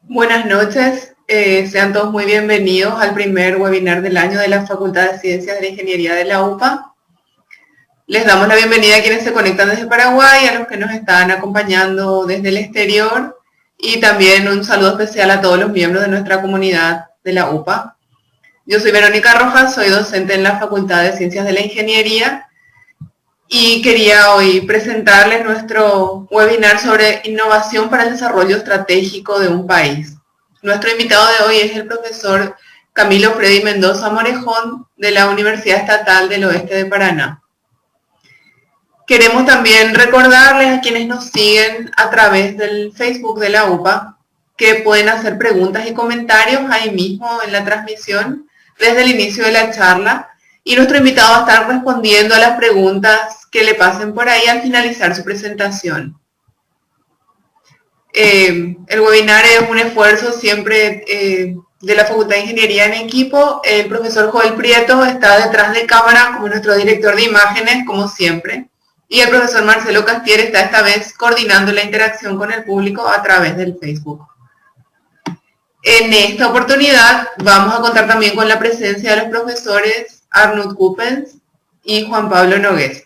Buenas noches, sean todos muy bienvenidos al primer webinar del año de la Facultad de Ciencias de la Ingeniería de la UPA. Les damos la bienvenida a quienes se conectan desde Paraguay, a los que nos están acompañando desde el exterior y también un saludo especial a todos los miembros de nuestra comunidad de la UPA. Yo soy Verónica Rojas, soy docente en la Facultad de Ciencias de la Ingeniería y quería hoy presentarles nuestro webinar sobre innovación para el desarrollo estratégico de un país. Nuestro invitado de hoy es el profesor Camilo Freddy Mendoza Morejón de la Universidad Estatal del Oeste de Paraná. Queremos también recordarles a quienes nos siguen a través del Facebook de la UPA que pueden hacer preguntas y comentarios ahí mismo en la transmisión desde el inicio de la charla. Y nuestro invitado va a estar respondiendo a las preguntas que le pasen por ahí al finalizar su presentación. El webinar es un esfuerzo siempre de la Facultad de Ingeniería en equipo. El profesor Joel Prieto está detrás de cámara como nuestro director de imágenes, como siempre. Y el profesor Marcelo Castier está esta vez coordinando la interacción con el público a través del Facebook. En esta oportunidad vamos a contar también con la presencia de los profesores Arnoud Coppens y Juan Pablo Nogués.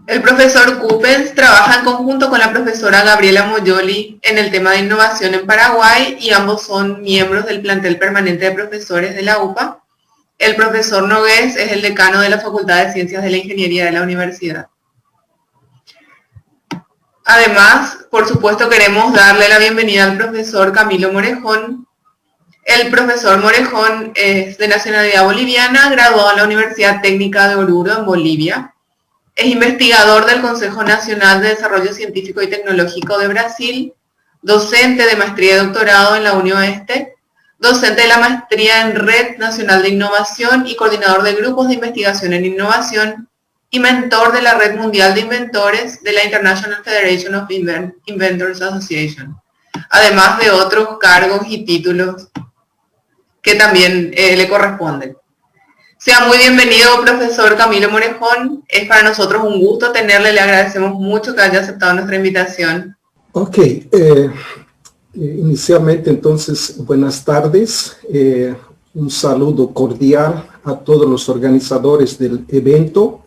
El profesor Coppens trabaja en conjunto con la profesora Gabriela Moyoli en el tema de innovación en Paraguay y ambos son miembros del plantel permanente de profesores de la UPA. El profesor Nogués es el decano de la Facultad de Ciencias de la Ingeniería de la universidad. Además, por supuesto, queremos darle la bienvenida al profesor Camilo Morejón. El profesor Morejón es de nacionalidad boliviana, graduado en la Universidad Técnica de Oruro, en Bolivia. Es investigador del Consejo Nacional de Desarrollo Científico y Tecnológico de Brasil, docente de maestría y doctorado en la UniOeste, docente de la maestría en Red Nacional de Innovación y coordinador de grupos de investigación en innovación, y mentor de la Red Mundial de Inventores de la International Federation of Inventors Association, además de otros cargos y títulos que también le corresponden. Sea muy bienvenido, profesor Camilo Morejón. Es para nosotros un gusto tenerle, le agradecemos mucho que haya aceptado nuestra invitación. Ok, inicialmente entonces, buenas tardes. Un saludo cordial a todos los organizadores del evento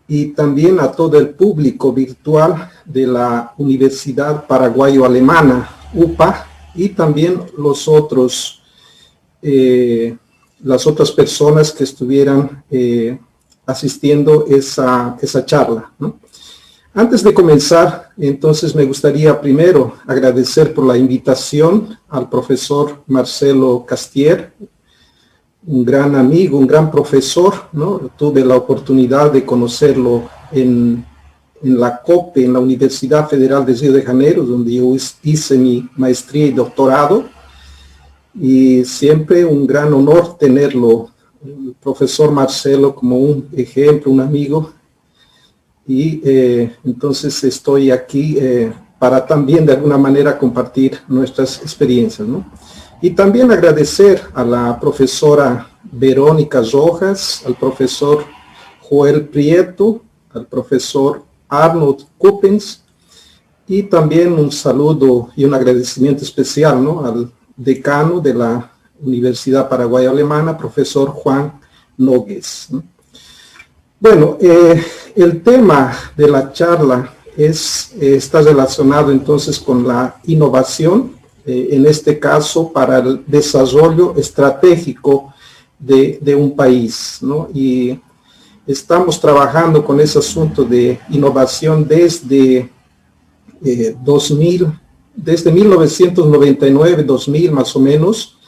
y también a todo el público virtual de la Universidad Paraguayo-Alemana, UPA, y también las otras personas que estuvieran asistiendo esa charla, ¿no? Antes de comenzar, entonces me gustaría primero agradecer por la invitación al profesor Marcelo Castier, un gran amigo, un gran profesor, ¿no? Tuve la oportunidad de conocerlo en la COPE, en la Universidad Federal de Río de Janeiro, donde yo hice mi maestría y doctorado, y siempre un gran honor tenerlo, el profesor Marcelo, como un ejemplo, un amigo, y entonces estoy aquí para también de alguna manera compartir nuestras experiencias, ¿no? Y también agradecer a la profesora Verónica Rojas, al profesor Joel Prieto, al profesor Arnoud Coppens, y también un saludo y un agradecimiento especial, ¿no?, al decano de la Universidad Paraguayo-Alemana, profesor Juan Nogués, ¿no? Bueno, el tema de la charla está relacionado entonces con la innovación, en este caso para el desarrollo estratégico de un país, ¿no? Y estamos trabajando con ese asunto de innovación desde 1999, 2000 más o menos,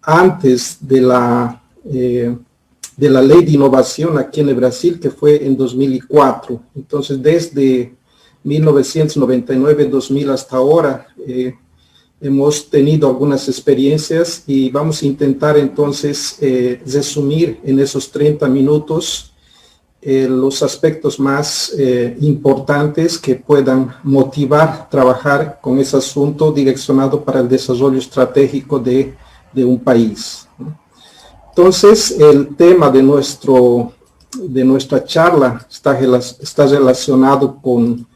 antes de la ley de innovación aquí en el Brasil, que fue en 2004. Entonces, desde 1999, 2000 hasta ahora, hemos tenido algunas experiencias y vamos a intentar entonces resumir en esos 30 minutos los aspectos más importantes que puedan motivar trabajar con ese asunto direccionado para el desarrollo estratégico de un país. Entonces, el tema de nuestra charla está relacionado con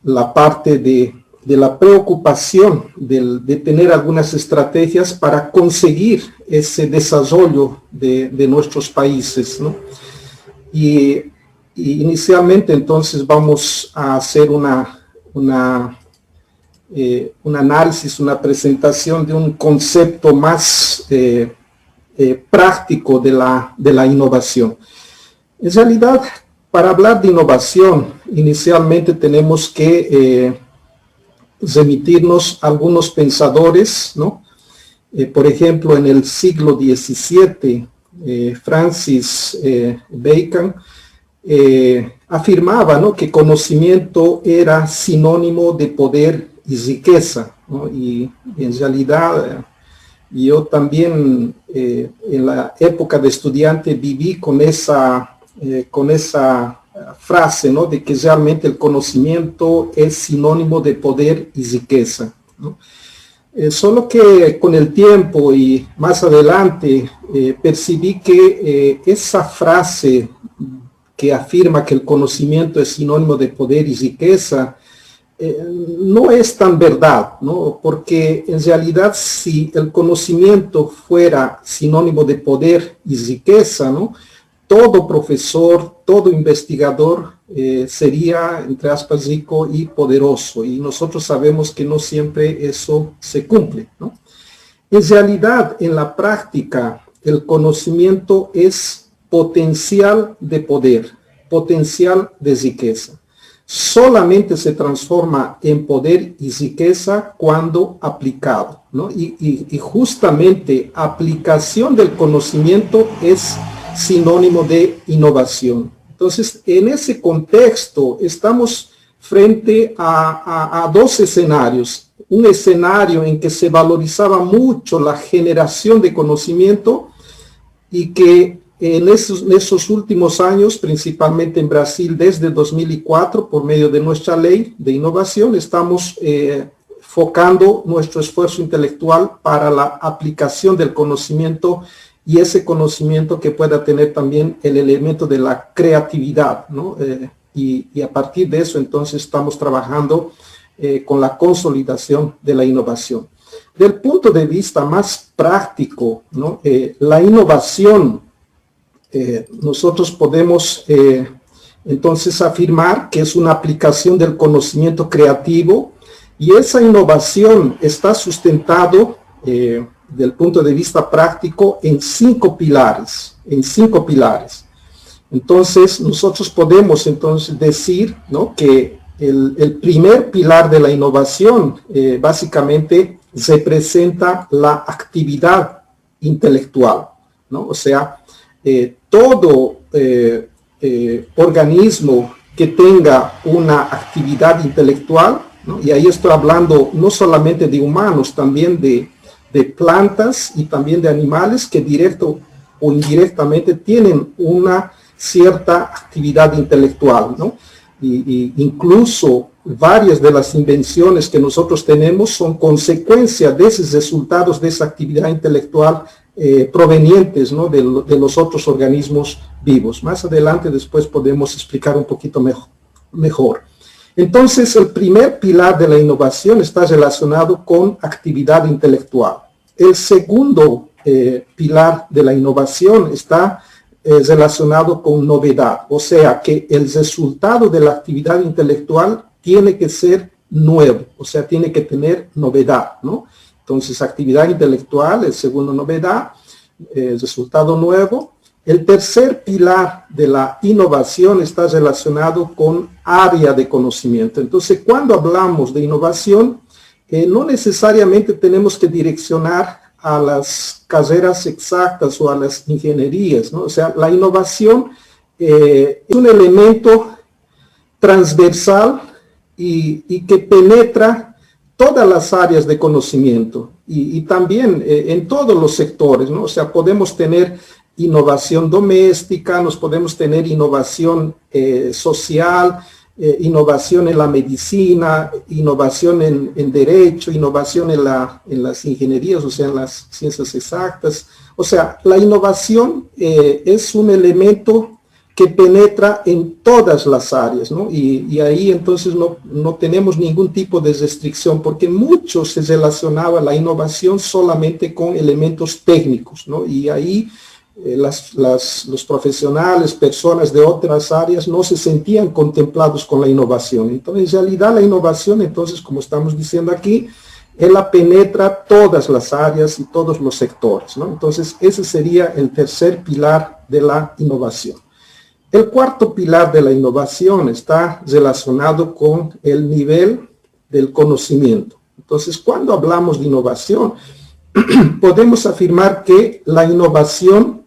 la parte de la preocupación de tener algunas estrategias para conseguir ese desarrollo de nuestros países, ¿no? Y inicialmente entonces vamos a hacer un análisis, una presentación de un concepto más práctico de la innovación. En realidad, para hablar de innovación, inicialmente tenemos que remitirnos a algunos pensadores, ¿no? Por ejemplo, en el siglo XVII, Francis Bacon afirmaba, ¿no?, que conocimiento era sinónimo de poder y riqueza, ¿no? Y en realidad yo también en la época de estudiante viví con esa frase, ¿no?, de que realmente el conocimiento es sinónimo de poder y riqueza, ¿no? Solo que con el tiempo y más adelante percibí que esa frase que afirma que el conocimiento es sinónimo de poder y riqueza no es tan verdad, ¿no? Porque en realidad si el conocimiento fuera sinónimo de poder y riqueza, ¿no?, todo profesor, todo investigador sería, entre aspas, rico y poderoso. Y nosotros sabemos que no siempre eso se cumple, ¿no? En realidad, en la práctica, el conocimiento es potencial de poder, potencial de riqueza. Solamente se transforma en poder y riqueza cuando aplicado, ¿no? Y justamente aplicación del conocimiento es sinónimo de innovación. Entonces, en ese contexto estamos frente a dos escenarios. Un escenario en que se valorizaba mucho la generación de conocimiento y que en esos últimos años, principalmente en Brasil desde 2004, por medio de nuestra ley de innovación, estamos focando nuestro esfuerzo intelectual para la aplicación del conocimiento y ese conocimiento que pueda tener también el elemento de la creatividad, ¿no? Y a partir de eso, entonces, estamos trabajando con la consolidación de la innovación. Del punto de vista más práctico, ¿no?, la innovación, nosotros podemos entonces afirmar que es una aplicación del conocimiento creativo y esa innovación está sustentado del punto de vista práctico en cinco pilares. Entonces, nosotros podemos entonces decir, ¿no?, que el primer pilar de la innovación básicamente representa la actividad intelectual, ¿no? O sea, todo organismo que tenga una actividad intelectual, ¿no?, y ahí estoy hablando no solamente de humanos, también de plantas y también de animales que directo o indirectamente tienen una cierta actividad intelectual, ¿no? Y incluso varias de las invenciones que nosotros tenemos son consecuencia de esos resultados de esa actividad intelectual provenientes, ¿no?, de los otros organismos vivos. Más adelante después podemos explicar un poquito mejor. Entonces, el primer pilar de la innovación está relacionado con actividad intelectual. El segundo pilar de la innovación está relacionado con novedad, o sea que el resultado de la actividad intelectual tiene que ser nuevo, o sea, tiene que tener novedad, ¿no? Entonces, actividad intelectual, el segundo, novedad, resultado nuevo. El tercer pilar de la innovación está relacionado con área de conocimiento. Entonces, cuando hablamos de innovación, no necesariamente tenemos que direccionar a las carreras exactas o a las ingenierías, ¿no? O sea, la innovación es un elemento transversal y que penetra todas las áreas de conocimiento y también en todos los sectores, ¿no? O sea, podemos tener innovación doméstica, nos podemos tener innovación social, innovación en la medicina, innovación en derecho, innovación en las ingenierías, o sea, en las ciencias exactas. O sea, la innovación es un elemento que penetra en todas las áreas, ¿no? Y ahí entonces no tenemos ningún tipo de restricción, porque mucho se relacionaba la innovación solamente con elementos técnicos, ¿no? Y ahí los profesionales, personas de otras áreas no se sentían contemplados con la innovación. Entonces, en realidad la innovación, entonces, como estamos diciendo aquí, ella penetra todas las áreas y todos los sectores, ¿no? Entonces, ese sería el tercer pilar de la innovación. El cuarto pilar de la innovación está relacionado con el nivel del conocimiento. Entonces, cuando hablamos de innovación, podemos afirmar que la innovación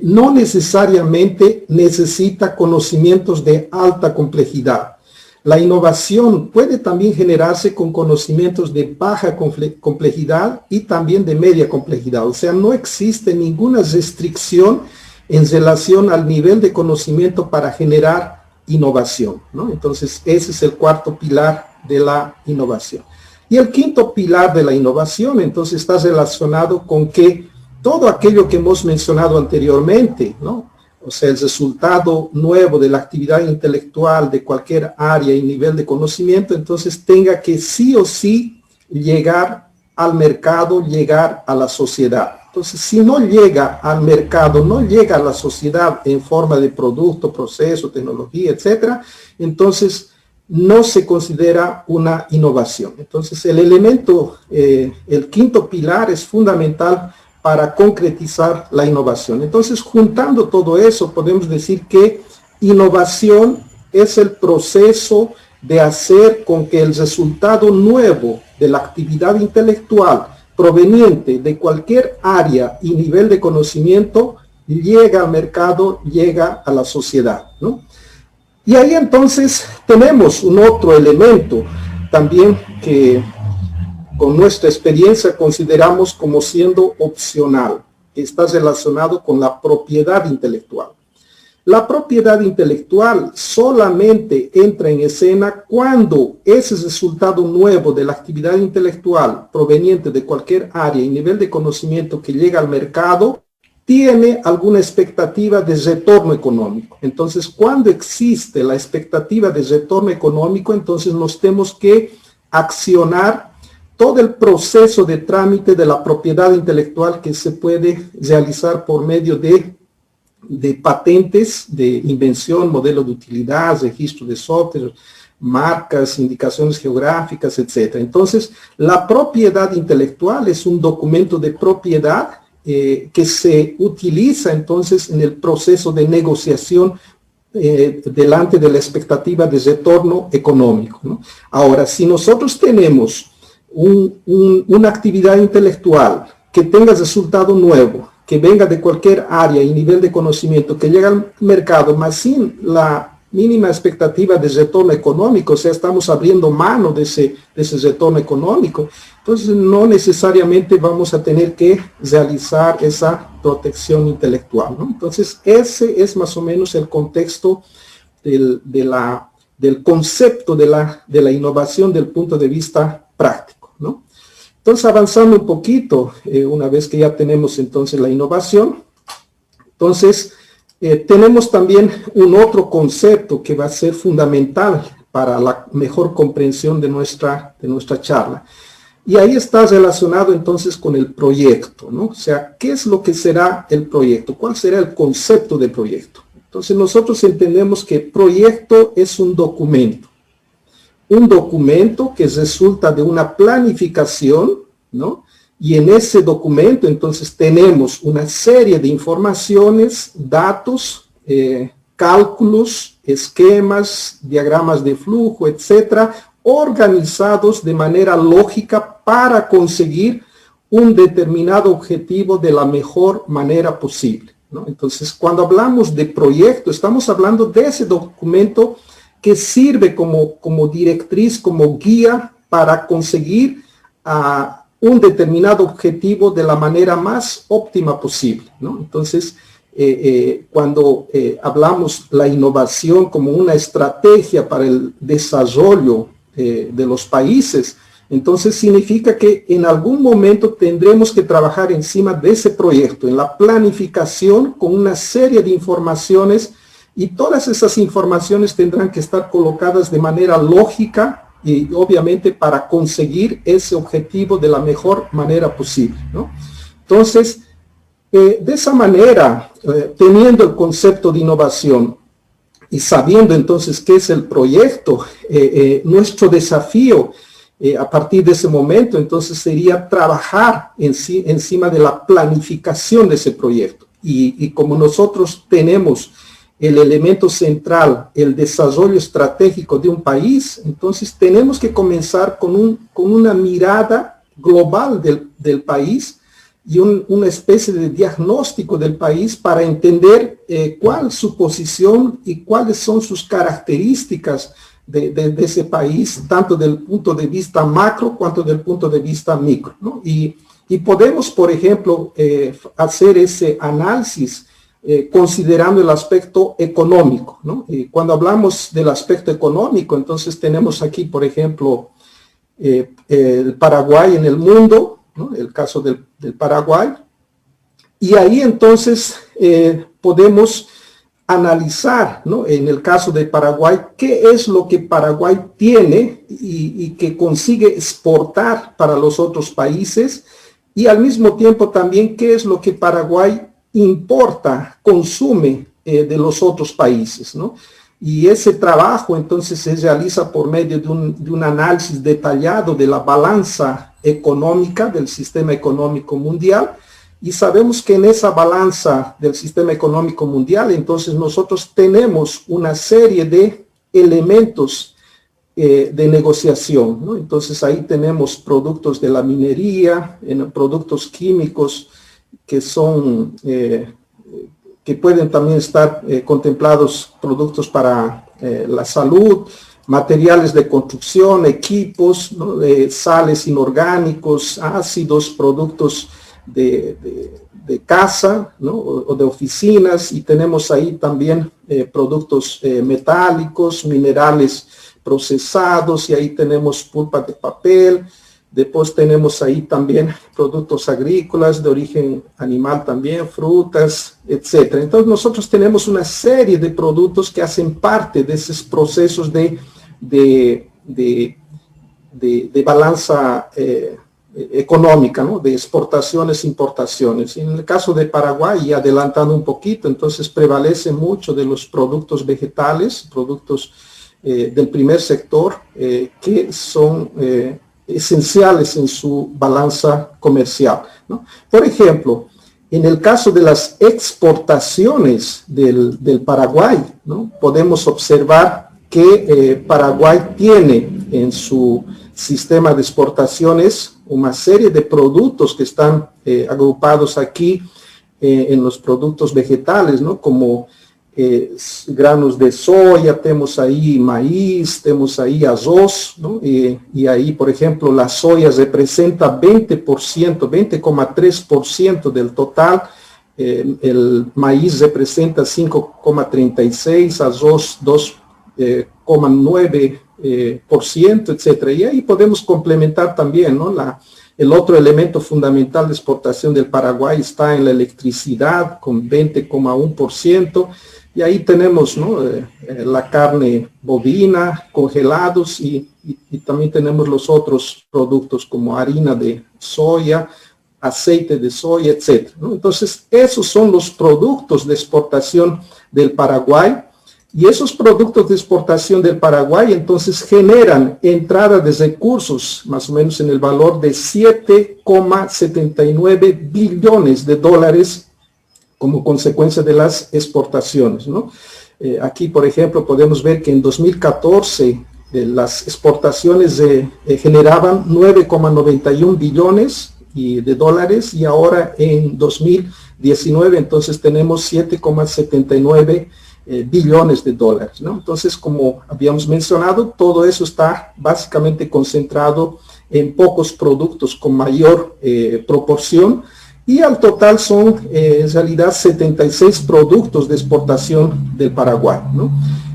no necesariamente necesita conocimientos de alta complejidad. La innovación puede también generarse con conocimientos de baja complejidad y también de media complejidad. O sea, no existe ninguna restricción en relación al nivel de conocimiento para generar innovación, ¿no? Entonces, ese es el cuarto pilar de la innovación. Y el quinto pilar de la innovación, entonces, está relacionado con que todo aquello que hemos mencionado anteriormente, ¿no? O sea, el resultado nuevo de la actividad intelectual de cualquier área y nivel de conocimiento, entonces tenga que sí o sí llegar al mercado, llegar a la sociedad. Entonces, si no llega al mercado, no llega a la sociedad en forma de producto, proceso, tecnología, etcétera, entonces no se considera una innovación. Entonces, el elemento, el quinto pilar es fundamental para concretizar la innovación. Entonces, juntando todo eso, podemos decir que innovación es el proceso de hacer con que el resultado nuevo de la actividad intelectual proveniente de cualquier área y nivel de conocimiento llega al mercado, llega a la sociedad, ¿no? Y ahí entonces tenemos un otro elemento también que con nuestra experiencia consideramos como siendo opcional, que está relacionado con la propiedad intelectual. La propiedad intelectual solamente entra en escena cuando ese resultado nuevo de la actividad intelectual proveniente de cualquier área y nivel de conocimiento que llega al mercado tiene alguna expectativa de retorno económico. Entonces, cuando existe la expectativa de retorno económico, entonces nos tenemos que accionar todo el proceso de trámite de la propiedad intelectual que se puede realizar por medio de patentes, de invención, modelo de utilidad, registro de software, marcas, indicaciones geográficas, etc. Entonces, la propiedad intelectual es un documento de propiedad que se utiliza entonces en el proceso de negociación delante de la expectativa de retorno económico, ¿no? Ahora, si nosotros tenemos una actividad intelectual que tenga resultado nuevo, que venga de cualquier área y nivel de conocimiento, que llega al mercado, más sin la mínima expectativa de retorno económico, o sea, estamos abriendo mano de ese retorno económico, entonces no necesariamente vamos a tener que realizar esa protección intelectual, ¿no? Entonces, ese es más o menos el contexto del concepto de la innovación del punto de vista práctico, ¿no? Entonces, avanzando un poquito, una vez que ya tenemos entonces la innovación, entonces tenemos también un otro concepto que va a ser fundamental para la mejor comprensión de nuestra charla. Y ahí está relacionado entonces con el proyecto, ¿no? O sea, ¿qué es lo que será el proyecto? ¿Cuál será el concepto de proyecto? Entonces, nosotros entendemos que proyecto es un documento que resulta de una planificación, ¿no? Y en ese documento, entonces, tenemos una serie de informaciones, datos, cálculos, esquemas, diagramas de flujo, etcétera, organizados de manera lógica para conseguir un determinado objetivo de la mejor manera posible, ¿no? Entonces, cuando hablamos de proyecto, estamos hablando de ese documento que sirve como directriz, como guía para conseguir un determinado objetivo de la manera más óptima posible, ¿no? Entonces, cuando hablamos la innovación como una estrategia para el desarrollo de los países, entonces significa que en algún momento tendremos que trabajar encima de ese proyecto, en la planificación con una serie de informaciones Y todas esas informaciones tendrán que estar colocadas de manera lógica y obviamente para conseguir ese objetivo de la mejor manera posible, ¿no? Entonces, de esa manera, teniendo el concepto de innovación y sabiendo entonces qué es el proyecto, nuestro desafío a partir de ese momento entonces sería trabajar encima de la planificación de ese proyecto. Y como nosotros tenemos el elemento central, el desarrollo estratégico de un país, entonces tenemos que comenzar con una mirada global del país y una especie de diagnóstico del país para entender cuál es su posición y cuáles son sus características de ese país, tanto del punto de vista macro cuanto del punto de vista micro, ¿no? Y podemos, por ejemplo, hacer ese análisis considerando el aspecto económico, ¿no? Y cuando hablamos del aspecto económico, entonces tenemos aquí, por ejemplo, el Paraguay en el mundo, ¿no? El caso del Paraguay, y ahí entonces podemos analizar, ¿no? En el caso de Paraguay, qué es lo que Paraguay tiene y que consigue exportar para los otros países, y al mismo tiempo también qué es lo que Paraguay importa, consume de los otros países, ¿no? Y ese trabajo entonces se realiza por medio de un análisis detallado de la balanza económica del sistema económico mundial, y sabemos que en esa balanza del sistema económico mundial entonces nosotros tenemos una serie de elementos de negociación, ¿no? Entonces ahí tenemos productos de la minería, productos químicos que son, que pueden también estar contemplados, productos para la salud, materiales de construcción, equipos, ¿no? Sales inorgánicos, ácidos, productos de casa, ¿no? O de oficinas, y tenemos ahí también productos metálicos, minerales procesados, y ahí tenemos pulpa de papel. Después tenemos ahí también productos agrícolas de origen animal también, frutas, etc. Entonces nosotros tenemos una serie de productos que hacen parte de esos procesos de balanza económica, ¿no? De exportaciones e importaciones. En el caso de Paraguay, y adelantando un poquito, entonces prevalece mucho de los productos vegetales, productos del primer sector, que son esenciales en su balanza comercial, ¿no? Por ejemplo, en el caso de las exportaciones del Paraguay, ¿no? Podemos observar que Paraguay tiene en su sistema de exportaciones una serie de productos que están agrupados aquí en los productos vegetales, ¿no? Como granos de soya, tenemos ahí maíz, tenemos ahí arroz, ¿no? Y ahí, por ejemplo, la soya representa 20%, 20,3% del total, el maíz representa 5,36%, arroz 2,9%, etcétera. Y ahí podemos complementar también, ¿no? El otro elemento fundamental de exportación del Paraguay está en la electricidad, con 20,1%. Y ahí tenemos, ¿no? La carne bovina, congelados, y también tenemos los otros productos como harina de soya, aceite de soya, etc., ¿no? Entonces, esos son los productos de exportación del Paraguay. Y esos productos de exportación del Paraguay entonces generan entrada de recursos más o menos en el valor de 7,79 billones de dólares como consecuencia de las exportaciones, ¿no? Aquí, por ejemplo, podemos ver que en 2014 las exportaciones generaban 9,91 billones de dólares, y ahora en 2019 entonces tenemos 7,79 billones de dólares, ¿no? Entonces, como habíamos mencionado, todo eso está básicamente concentrado en pocos productos con mayor proporción, y al total son en realidad 76 productos de exportación del Paraguay, ¿no?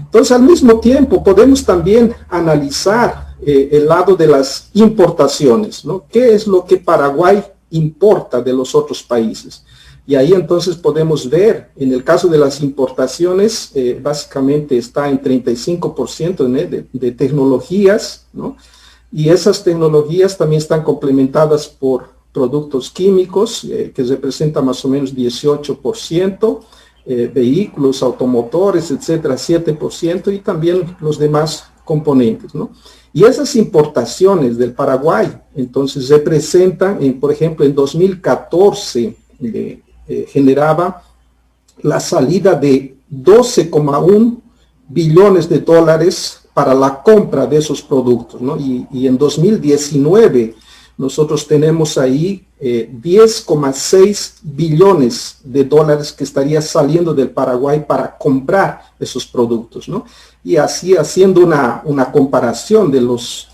Entonces, al mismo tiempo, podemos también analizar el lado de las importaciones, ¿no? ¿Qué es lo que Paraguay importa de los otros países? Y ahí entonces podemos ver, en el caso de las importaciones, básicamente está en 35% de tecnologías, ¿no? Y esas tecnologías también están complementadas por productos químicos, que representan más o menos 18%, vehículos, automotores, etcétera, 7%, y también los demás componentes, ¿no? Y esas importaciones del Paraguay, entonces, representan, por ejemplo, en 2014, generaba la salida de 12,1 billones de dólares para la compra de esos productos, ¿no? Y en 2019 nosotros tenemos ahí 10,6 billones de dólares que estaría saliendo del Paraguay para comprar esos productos, ¿no? Y así, haciendo una comparación de los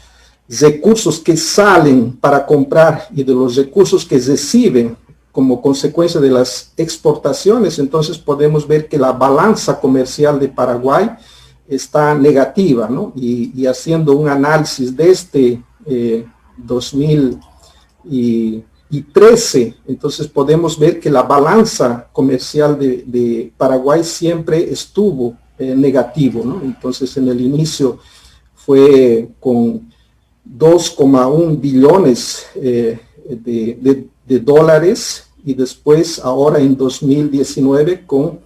recursos que salen para comprar y de los recursos que reciben como consecuencia de las exportaciones, entonces podemos ver que la balanza comercial de Paraguay está negativa, ¿no? Y haciendo un análisis de este 2013, entonces podemos ver que la balanza comercial de Paraguay siempre estuvo negativo, ¿no? Entonces en el inicio fue con 2,1 billones de dólares, y después ahora en 2019 con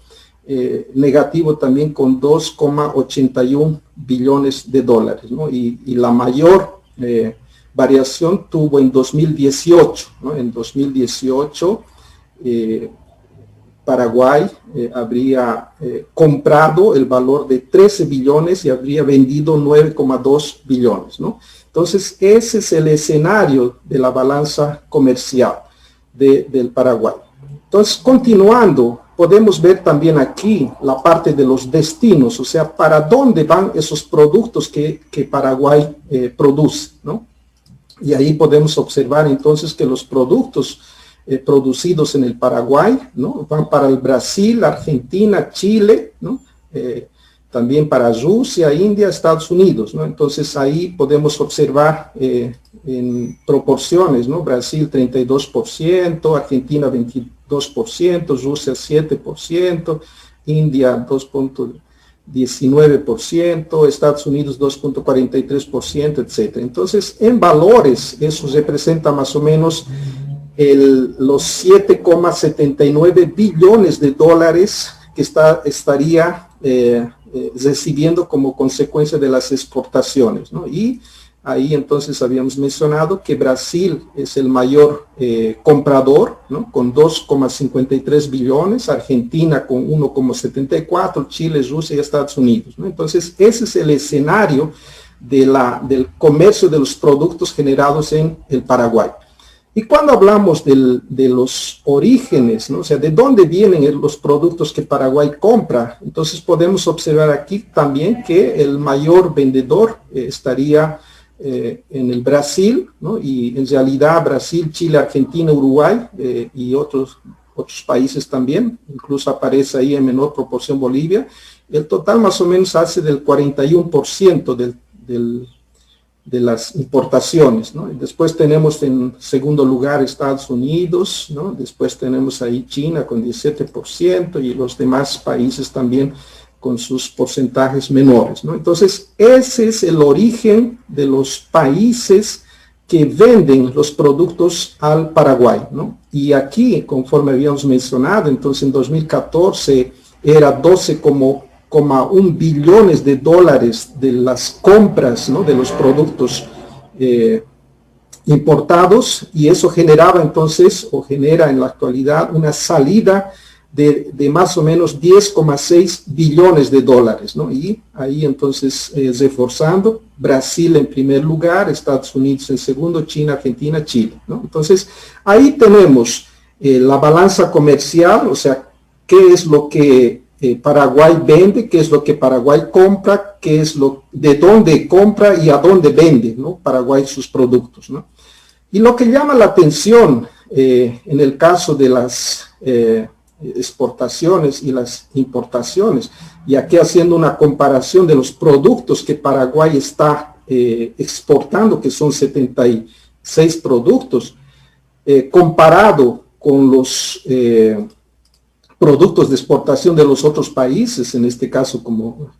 negativo también con 2,81 billones de dólares, ¿no? Y la mayor variación tuvo en 2018, ¿no? En 2018 Paraguay habría comprado el valor de 13 billones y habría vendido 9,2 billones, ¿no? Entonces, ese es el escenario de la balanza comercial del Paraguay. Entonces, continuando, podemos ver también aquí la parte de los destinos, o sea, para dónde van esos productos que Paraguay produce, ¿no? Y ahí podemos observar entonces que los productos producidos en el Paraguay, ¿no?, van para el Brasil, Argentina, Chile, ¿no?, también para Rusia, India, Estados Unidos, ¿no? Entonces ahí podemos observar en proporciones, ¿no? Brasil 32%, Argentina 22%, Rusia 7%, India 2,19%, Estados Unidos 2,43%, etc. Entonces, en valores, eso representa más o menos los 7,79 billones de dólares que estaría recibiendo como consecuencia de las exportaciones, ¿no? Y ahí entonces habíamos mencionado que Brasil es el mayor comprador, ¿no?, con 2,53 billones, Argentina con 1,74, Chile, Rusia y Estados Unidos, ¿no? Entonces ese es el escenario del comercio de los productos generados en el Paraguay. Y cuando hablamos de los orígenes, ¿no?, o sea, de dónde vienen los productos que Paraguay compra, entonces podemos observar aquí también que el mayor vendedor estaría en el Brasil, ¿no?, y en realidad Brasil, Chile, Argentina, Uruguay y otros países también, incluso aparece ahí en menor proporción Bolivia. El total más o menos hace del 41% de las importaciones, ¿no? Después tenemos en segundo lugar Estados Unidos, ¿no? Después tenemos ahí China con 17% y los demás países también con sus porcentajes menores, ¿no? Entonces, ese es el origen de los países que venden los productos al Paraguay, ¿no? Y aquí, conforme habíamos mencionado, entonces en 2014 era 12,1 billones de dólares de las compras, ¿no?, de los productos importados, y eso generaba entonces, o genera en la actualidad, una salida de más o menos 10,6 billones de dólares, ¿no? Y ahí entonces reforzando, Brasil en primer lugar, Estados Unidos en segundo, China, Argentina, Chile, ¿no? Entonces ahí tenemos la balanza comercial, o sea, qué es lo que Paraguay vende, qué es lo que Paraguay compra, qué es de dónde compra y a dónde vende, ¿no?, Paraguay sus productos, ¿no? Y lo que llama la atención en el caso de las exportaciones y las importaciones, y aquí haciendo una comparación de los productos que Paraguay está exportando, que son 76 productos, comparado con los productos de exportación de los otros países, en este caso como,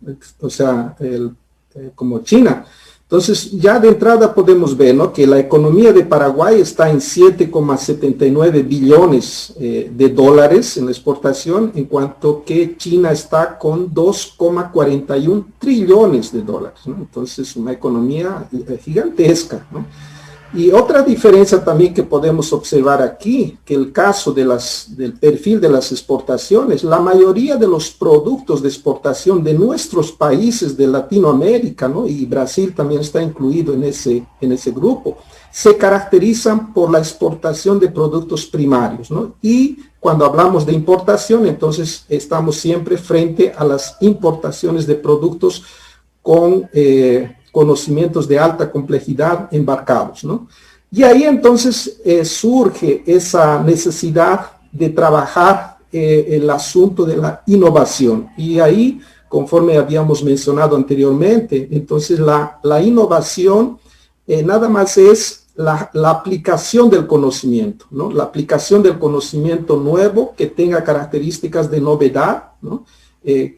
como China. Entonces, ya de entrada podemos ver, ¿no?, que la economía de Paraguay está en 7,79 billones de dólares en la exportación, en cuanto que China está con 2,41 trillones de dólares, ¿no? Entonces, una economía gigantesca, ¿no? Y otra diferencia también que podemos observar aquí, que el caso de del perfil de las exportaciones, la mayoría de los productos de exportación de nuestros países de Latinoamérica, ¿no?, y Brasil también está incluido en ese grupo, se caracterizan por la exportación de productos primarios, ¿no? Y cuando hablamos de importación, entonces estamos siempre frente a las importaciones de productos con conocimientos de alta complejidad embarcados, ¿no? Y ahí entonces surge esa necesidad de trabajar el asunto de la innovación. Y ahí, conforme habíamos mencionado anteriormente, entonces la innovación nada más es la aplicación del conocimiento, ¿no? La aplicación del conocimiento nuevo que tenga características de novedad, ¿no?,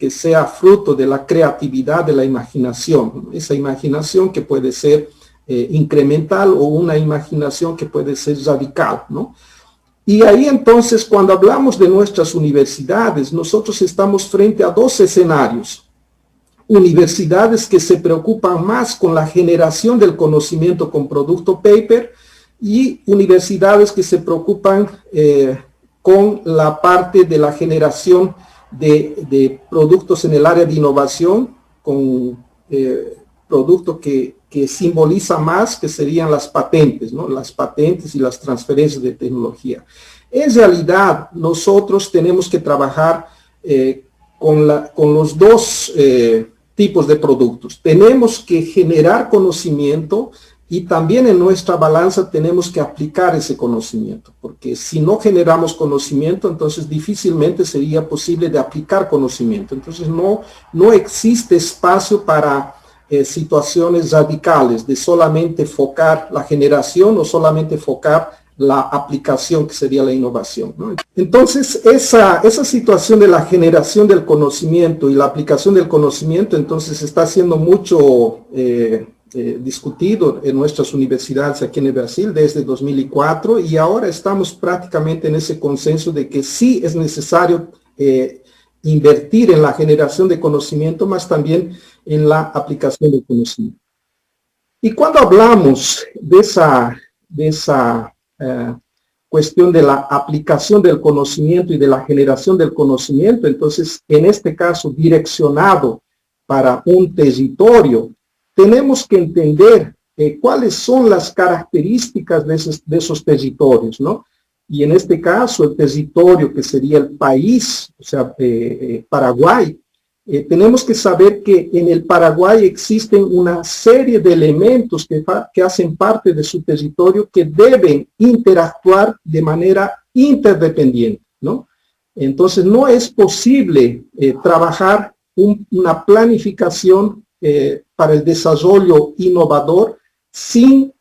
que sea fruto de la creatividad, de la imaginación, ¿no? Esa imaginación que puede ser incremental o una imaginación que puede ser radical, ¿no? Y ahí entonces, cuando hablamos de nuestras universidades, nosotros estamos frente a dos escenarios. Universidades que se preocupan más con la generación del conocimiento con producto paper y universidades que se preocupan con la parte de la generación de productos en el área de innovación, con productos que simboliza más, que serían las patentes, ¿no?, las patentes y las transferencias de tecnología. En realidad, nosotros tenemos que trabajar con los dos tipos de productos. Tenemos que generar conocimiento y también en nuestra balanza tenemos que aplicar ese conocimiento, porque si no generamos conocimiento, entonces difícilmente sería posible de aplicar conocimiento. Entonces no existe espacio para situaciones radicales de solamente focar la generación o solamente focar la aplicación, que sería la innovación, ¿no? Entonces, esa situación de la generación del conocimiento y la aplicación del conocimiento, entonces está siendo mucho discutido en nuestras universidades aquí en el Brasil desde 2004, y ahora estamos prácticamente en ese consenso de que sí es necesario invertir en la generación de conocimiento, más también en la aplicación del conocimiento. Y cuando hablamos de esa cuestión de la aplicación del conocimiento y de la generación del conocimiento, entonces, en este caso, direccionado para un territorio, tenemos que entender cuáles son las características de esos territorios, ¿no? Y en este caso, el territorio que sería el país, o sea, Paraguay, tenemos que saber que en el Paraguay existen una serie de elementos que hacen parte de su territorio que deben interactuar de manera interdependiente, ¿no? Entonces, no es posible trabajar una planificación para el desarrollo innovador sin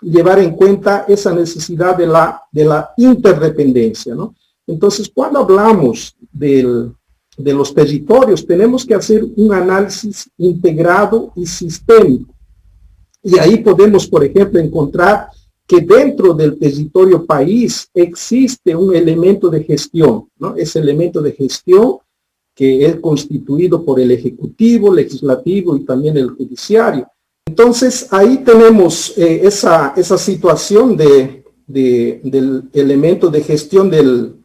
llevar en cuenta esa necesidad de la interdependencia, ¿no? Entonces, cuando hablamos de los territorios, tenemos que hacer un análisis integrado y sistémico. Y ahí podemos, por ejemplo, encontrar que dentro del territorio país existe un elemento de gestión, ¿no? Ese elemento de gestión que es constituido por el Ejecutivo, Legislativo y también el Judiciario. Entonces, ahí tenemos esa situación del elemento de gestión del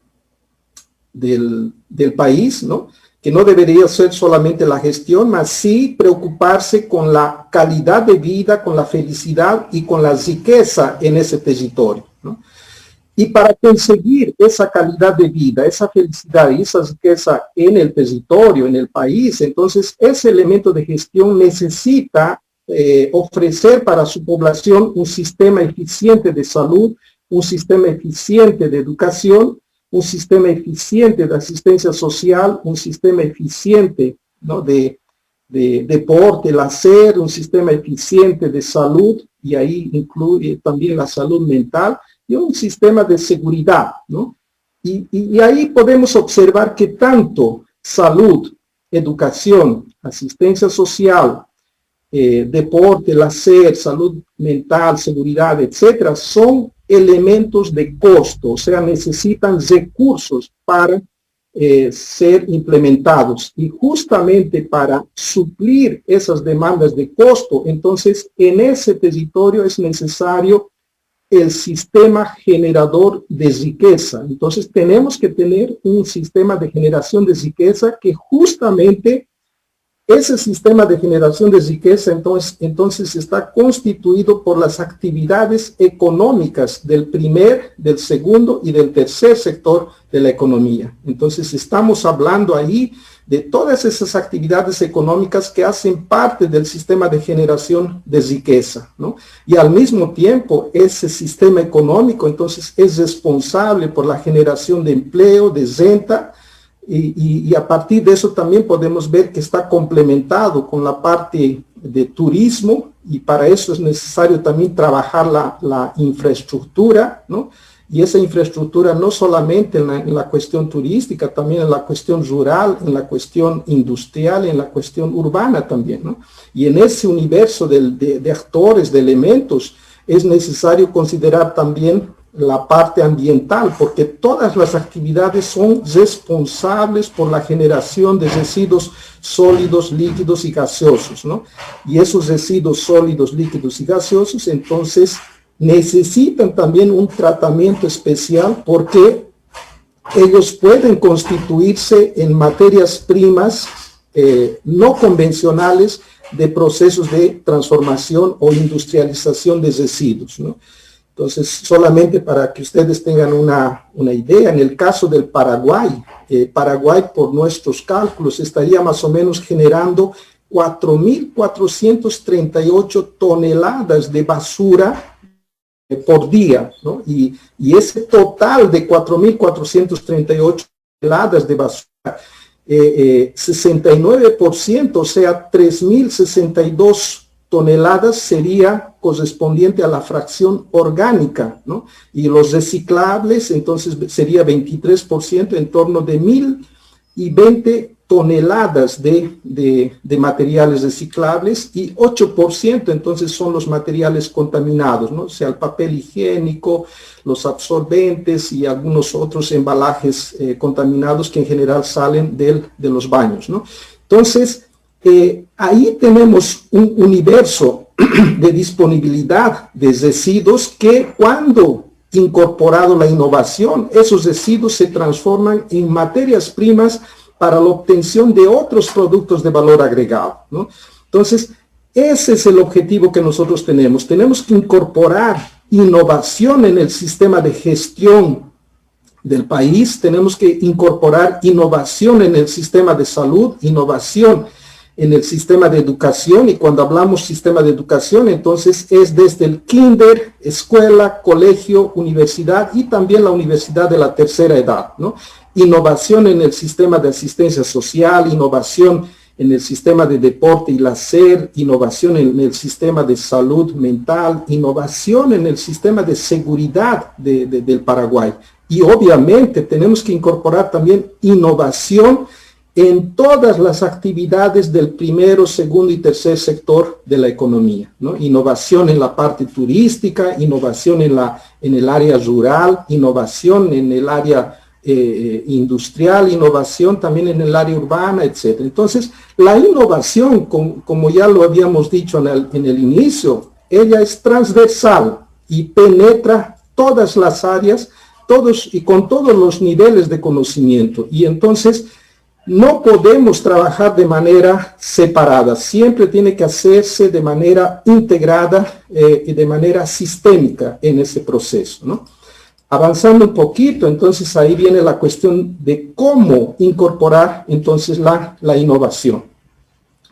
país, ¿no? Que no debería ser solamente la gestión, mas sí preocuparse con la calidad de vida, con la felicidad y con la riqueza en ese territorio, ¿no? Y para conseguir esa calidad de vida, esa felicidad y esa riqueza en el territorio, en el país, entonces ese elemento de gestión necesita ofrecer para su población un sistema eficiente de salud, un sistema eficiente de educación, un sistema eficiente de asistencia social, un sistema eficiente, ¿no?, de deporte, el hacer, un sistema eficiente de salud, y ahí incluye también la salud mental, y un sistema de seguridad, ¿no? Y ahí podemos observar que tanto salud, educación, asistencia social, deporte, placer, salud mental, seguridad, etcétera, son elementos de costo, o sea, necesitan recursos para ser implementados. Y justamente para suplir esas demandas de costo, entonces en ese territorio es necesario el sistema generador de riqueza. Entonces tenemos que tener un sistema de generación de riqueza que justamente ese sistema de generación de riqueza entonces está constituido por las actividades económicas del primer, del segundo y del tercer sector de la economía. Entonces estamos hablando ahí de todas esas actividades económicas que hacen parte del sistema de generación de riqueza, ¿no? Y al mismo tiempo ese sistema económico entonces es responsable por la generación de empleo, de renta, y a partir de eso también podemos ver que está complementado con la parte de turismo, y para eso es necesario también trabajar la infraestructura, ¿no? Y esa infraestructura no solamente en la cuestión turística, también en la cuestión rural, en la cuestión industrial, en la cuestión urbana también, ¿no? Y en ese universo de actores, de elementos, es necesario considerar también la parte ambiental, porque todas las actividades son responsables por la generación de residuos sólidos, líquidos y gaseosos, ¿no? Y esos residuos sólidos, líquidos y gaseosos, entonces, necesitan también un tratamiento especial porque ellos pueden constituirse en materias primas no convencionales de procesos de transformación o industrialización de residuos, ¿no? Entonces, solamente para que ustedes tengan una idea, en el caso del Paraguay, Paraguay por nuestros cálculos estaría más o menos generando 4.438 toneladas de basura por día, ¿no? Y ese total de 4.438 toneladas de basura, 69%, o sea, 3.062 toneladas sería correspondiente a la fracción orgánica, ¿no? Y los reciclables, entonces, sería 23%, en torno de 1.020 toneladas de materiales reciclables, y 8%, entonces, son los materiales contaminados, ¿no? O sea, el papel higiénico, los absorbentes y algunos otros embalajes contaminados que en general salen de los baños, ¿no? Entonces, ahí tenemos un universo de disponibilidad de residuos que, cuando incorporado la innovación, esos residuos se transforman en materias primas para la obtención de otros productos de valor agregado, ¿no? Entonces, ese es el objetivo que nosotros tenemos. Tenemos que incorporar innovación en el sistema de gestión del país, tenemos que incorporar innovación en el sistema de salud, innovación en el sistema de educación, y cuando hablamos sistema de educación, entonces es desde el kinder, escuela, colegio, universidad y también la universidad de la tercera edad, ¿no? Innovación en el sistema de asistencia social, innovación en el sistema de deporte y placer, innovación en el sistema de salud mental, innovación en el sistema de seguridad del Paraguay. Y obviamente tenemos que incorporar también innovación en todas las actividades del primero, segundo y tercer sector de la economía, ¿no? Innovación en la parte turística, innovación en el área rural, innovación en el área industrial, innovación también en el área urbana, etc. Entonces, la innovación, como ya lo habíamos dicho en el inicio, ella es transversal y penetra todas las áreas, y con todos los niveles de conocimiento. Y entonces, no podemos trabajar de manera separada, siempre tiene que hacerse de manera integrada y de manera sistémica en ese proceso, ¿no? Avanzando un poquito, entonces ahí viene la cuestión de cómo incorporar entonces la innovación.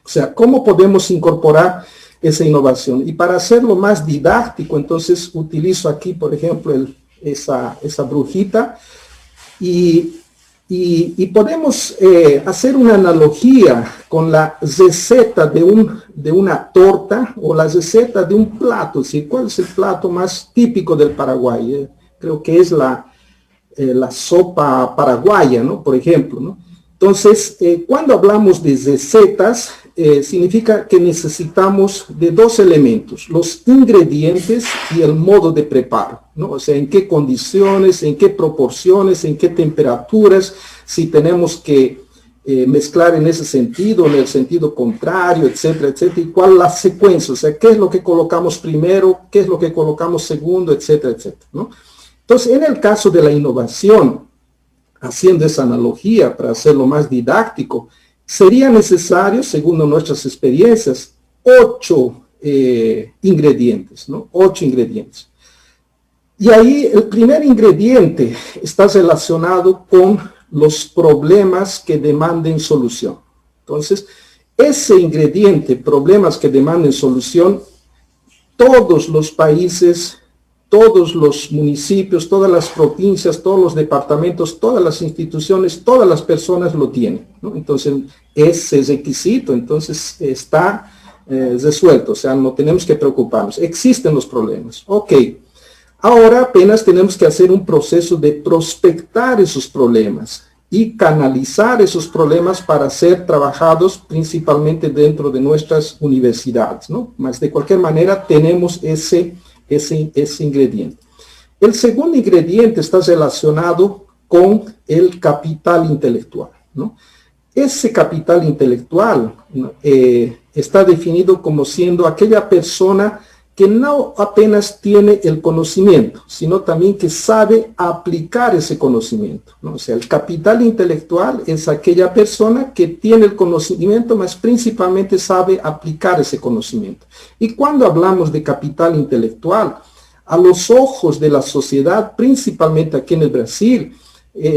O sea, cómo podemos incorporar esa innovación. Y para hacerlo más didáctico, entonces utilizo aquí, por ejemplo, esa brujita, y podemos hacer una analogía con la receta de una torta o la receta de un plato. ¿Sí? ¿Cuál es el plato más típico del Paraguay? creo que es la sopa paraguaya, ¿no? Por ejemplo, ¿no? Entonces, cuando hablamos de recetas, significa que necesitamos de dos elementos, los ingredientes y el modo de preparo, ¿no? O sea, en qué condiciones, en qué proporciones, en qué temperaturas, si tenemos que mezclar en ese sentido, en el sentido contrario, etcétera, etcétera, y cuál la secuencia, o sea, qué es lo que colocamos primero, qué es lo que colocamos segundo, etcétera, etcétera, ¿no? Entonces, en el caso de la innovación, haciendo esa analogía para hacerlo más didáctico, sería necesario, según nuestras experiencias, 8 ingredientes, ¿no? 8 ingredientes. Y ahí el primer ingrediente está relacionado con los problemas que demanden solución. Entonces, ese ingrediente, problemas que demanden solución, todos los países, todos los municipios, todas las provincias, todos los departamentos, todas las instituciones, todas las personas lo tienen, ¿no? Entonces, ese requisito, entonces, está resuelto, o sea, no tenemos que preocuparnos. Existen los problemas. Ok, ahora apenas tenemos que hacer un proceso de prospectar esos problemas y canalizar esos problemas para ser trabajados principalmente dentro de nuestras universidades, ¿no? Mas de cualquier manera tenemos ese ingrediente. El segundo ingrediente está relacionado con el capital intelectual, ¿no? Ese capital intelectual, ¿no? Está definido como siendo aquella persona que no apenas tiene el conocimiento, sino también que sabe aplicar ese conocimiento, ¿no? O sea, el capital intelectual es aquella persona que tiene el conocimiento, mas principalmente sabe aplicar ese conocimiento. Y cuando hablamos de capital intelectual, a los ojos de la sociedad, principalmente aquí en el Brasil,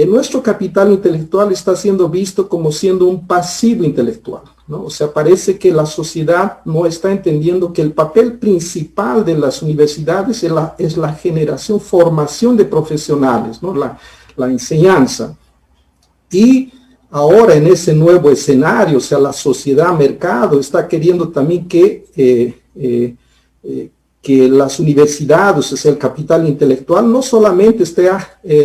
nuestro capital intelectual está siendo visto como siendo un pasivo intelectual, ¿no? O sea, parece que la sociedad no está entendiendo que el papel principal de las universidades es la generación, formación de profesionales, ¿no? La enseñanza. Y ahora en ese nuevo escenario, o sea, la sociedad, mercado, está queriendo también que las universidades, o sea, el capital intelectual, no solamente esté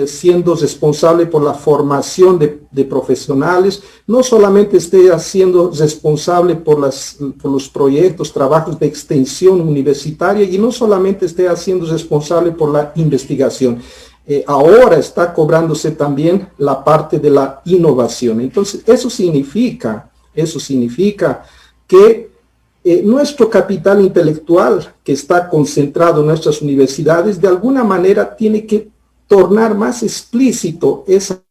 siendo responsable por la formación de profesionales, no solamente esté siendo responsable por los proyectos, trabajos de extensión universitaria, y no solamente esté siendo responsable por la investigación. Ahora está cobrándose también la parte de la innovación. Entonces, eso significa que nuestro capital intelectual que está concentrado en nuestras universidades, de alguna manera tiene que tornar más explícito esa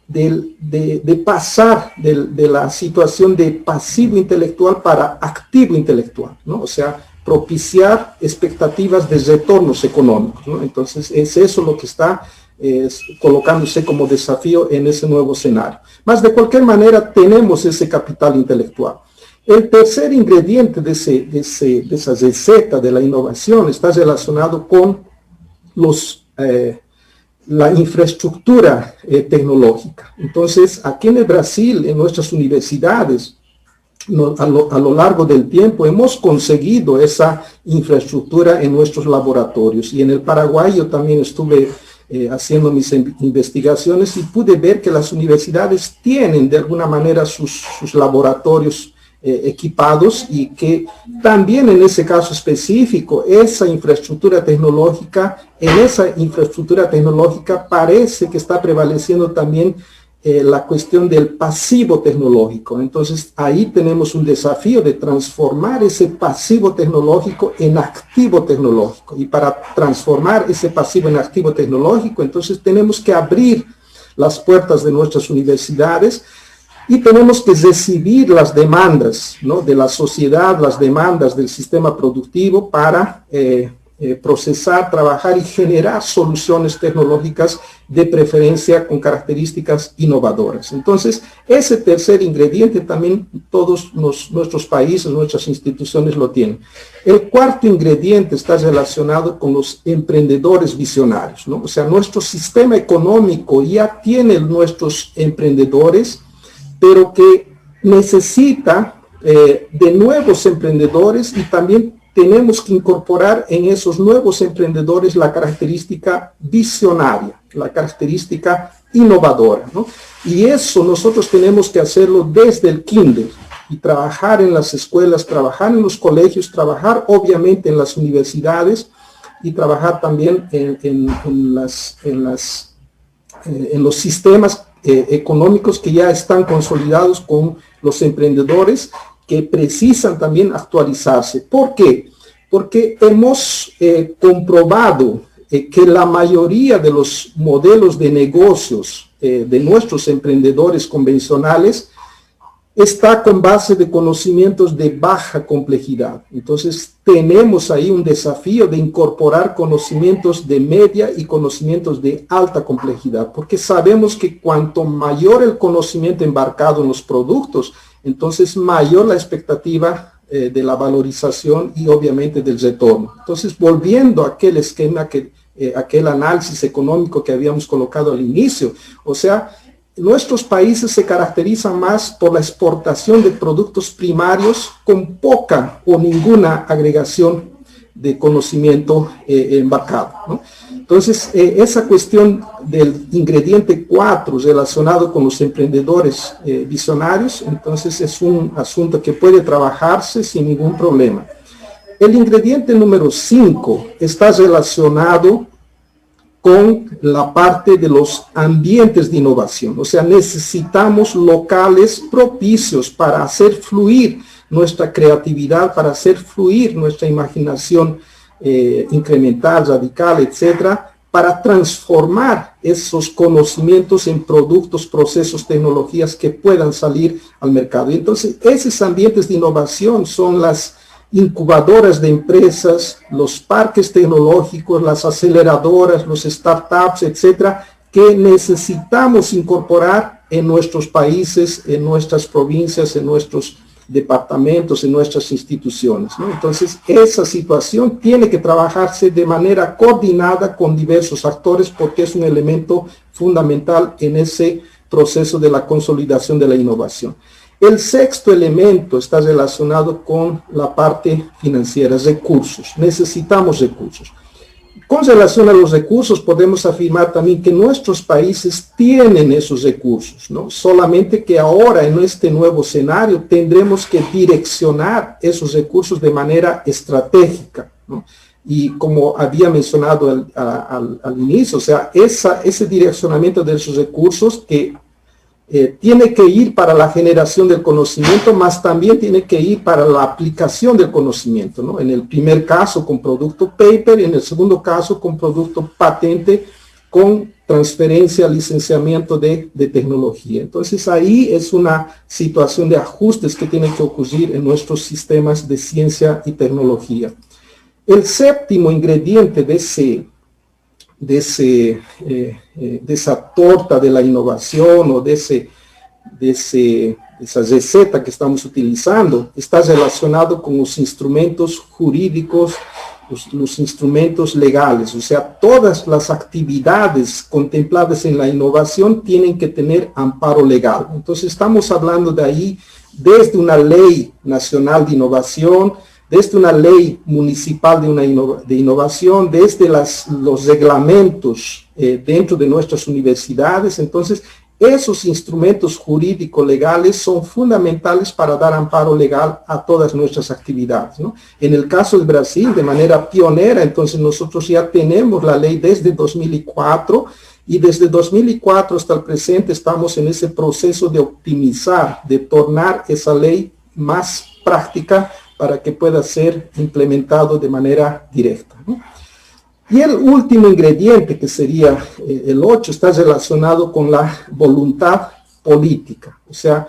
de pasar de la situación de pasivo intelectual para activo intelectual, ¿no? O sea, propiciar expectativas de retornos económicos, ¿no? Entonces, es eso lo que está colocándose como desafío en ese nuevo escenario. Mas, de cualquier manera, tenemos ese capital intelectual. El tercer ingrediente de esa receta de la innovación está relacionado con la infraestructura tecnológica. Entonces, aquí en el Brasil, en nuestras universidades, a lo largo del tiempo hemos conseguido esa infraestructura en nuestros laboratorios. Y en el Paraguay yo también estuve haciendo mis investigaciones y pude ver que las universidades tienen de alguna manera sus laboratorios equipados, y que también en ese caso específico, en esa infraestructura tecnológica parece que está prevaleciendo también la cuestión del pasivo tecnológico. Entonces, ahí tenemos un desafío de transformar ese pasivo tecnológico en activo tecnológico. Y para transformar ese pasivo en activo tecnológico, entonces tenemos que abrir las puertas de nuestras universidades y tenemos que recibir las demandas, ¿no?, de la sociedad, las demandas del sistema productivo para procesar, trabajar y generar soluciones tecnológicas de preferencia con características innovadoras. Entonces, ese tercer ingrediente también todos nuestros países, nuestras instituciones lo tienen. El cuarto ingrediente está relacionado con los emprendedores visionarios, ¿no? O sea, nuestro sistema económico ya tiene nuestros emprendedores, pero que necesita de nuevos emprendedores y también tenemos que incorporar en esos nuevos emprendedores la característica visionaria, la característica innovadora, ¿no? Y eso nosotros tenemos que hacerlo desde el kinder y trabajar en las escuelas, trabajar en los colegios, trabajar obviamente en las universidades y trabajar también en los sistemas económicos que ya están consolidados con los emprendedores, que precisan también actualizarse. ¿Por qué? Porque hemos comprobado que la mayoría de los modelos de negocios de nuestros emprendedores convencionales está con base de conocimientos de baja complejidad. Entonces, tenemos ahí un desafío de incorporar conocimientos de media y conocimientos de alta complejidad, porque sabemos que cuanto mayor el conocimiento embarcado en los productos, entonces mayor la expectativa de la valorización y obviamente del retorno. Entonces, volviendo a aquel esquema, aquel análisis económico que habíamos colocado al inicio, o sea, nuestros países se caracterizan más por la exportación de productos primarios con poca o ninguna agregación de conocimiento embarcado, ¿no? Entonces, esa cuestión del ingrediente 4 relacionado con los emprendedores visionarios, entonces es un asunto que puede trabajarse sin ningún problema. El ingrediente número 5 está relacionado con la parte de los ambientes de innovación. O sea, necesitamos locales propicios para hacer fluir nuestra creatividad, para hacer fluir nuestra imaginación incremental, radical, etcétera, para transformar esos conocimientos en productos, procesos, tecnologías que puedan salir al mercado. Y entonces, esos ambientes de innovación son las incubadoras de empresas, los parques tecnológicos, las aceleradoras, los startups, etcétera, que necesitamos incorporar en nuestros países, en nuestras provincias, en nuestros departamentos, en nuestras instituciones, ¿no? Entonces, esa situación tiene que trabajarse de manera coordinada con diversos actores porque es un elemento fundamental en ese proceso de la consolidación de la innovación. El sexto elemento está relacionado con la parte financiera, recursos. Necesitamos recursos. Con relación a los recursos, podemos afirmar también que nuestros países tienen esos recursos, ¿no? Solamente que ahora, en este nuevo escenario, tendremos que direccionar esos recursos de manera estratégica, ¿no? Y como había mencionado al inicio, o sea, ese direccionamiento de esos recursos que tiene que ir para la generación del conocimiento, más también tiene que ir para la aplicación del conocimiento, ¿no? En el primer caso con producto paper, en el segundo caso con producto patente, con transferencia, licenciamiento de tecnología. Entonces ahí es una situación de ajustes que tienen que ocurrir en nuestros sistemas de ciencia y tecnología. El séptimo ingrediente de esa torta de la innovación o de esa receta que estamos utilizando está relacionado con los instrumentos jurídicos, los instrumentos legales. O sea, todas las actividades contempladas en la innovación tienen que tener amparo legal. Entonces estamos hablando de ahí desde una ley nacional de innovación, desde una ley municipal de innovación, desde los reglamentos dentro de nuestras universidades. Entonces, esos instrumentos jurídicos legales son fundamentales para dar amparo legal a todas nuestras actividades, ¿no? En el caso de Brasil, de manera pionera, entonces nosotros ya tenemos la ley desde 2004, y desde 2004 hasta el presente estamos en ese proceso de optimizar, de tornar esa ley más práctica, para que pueda ser implementado de manera directa, ¿no? Y el último ingrediente, que sería el 8, está relacionado con la voluntad política. O sea,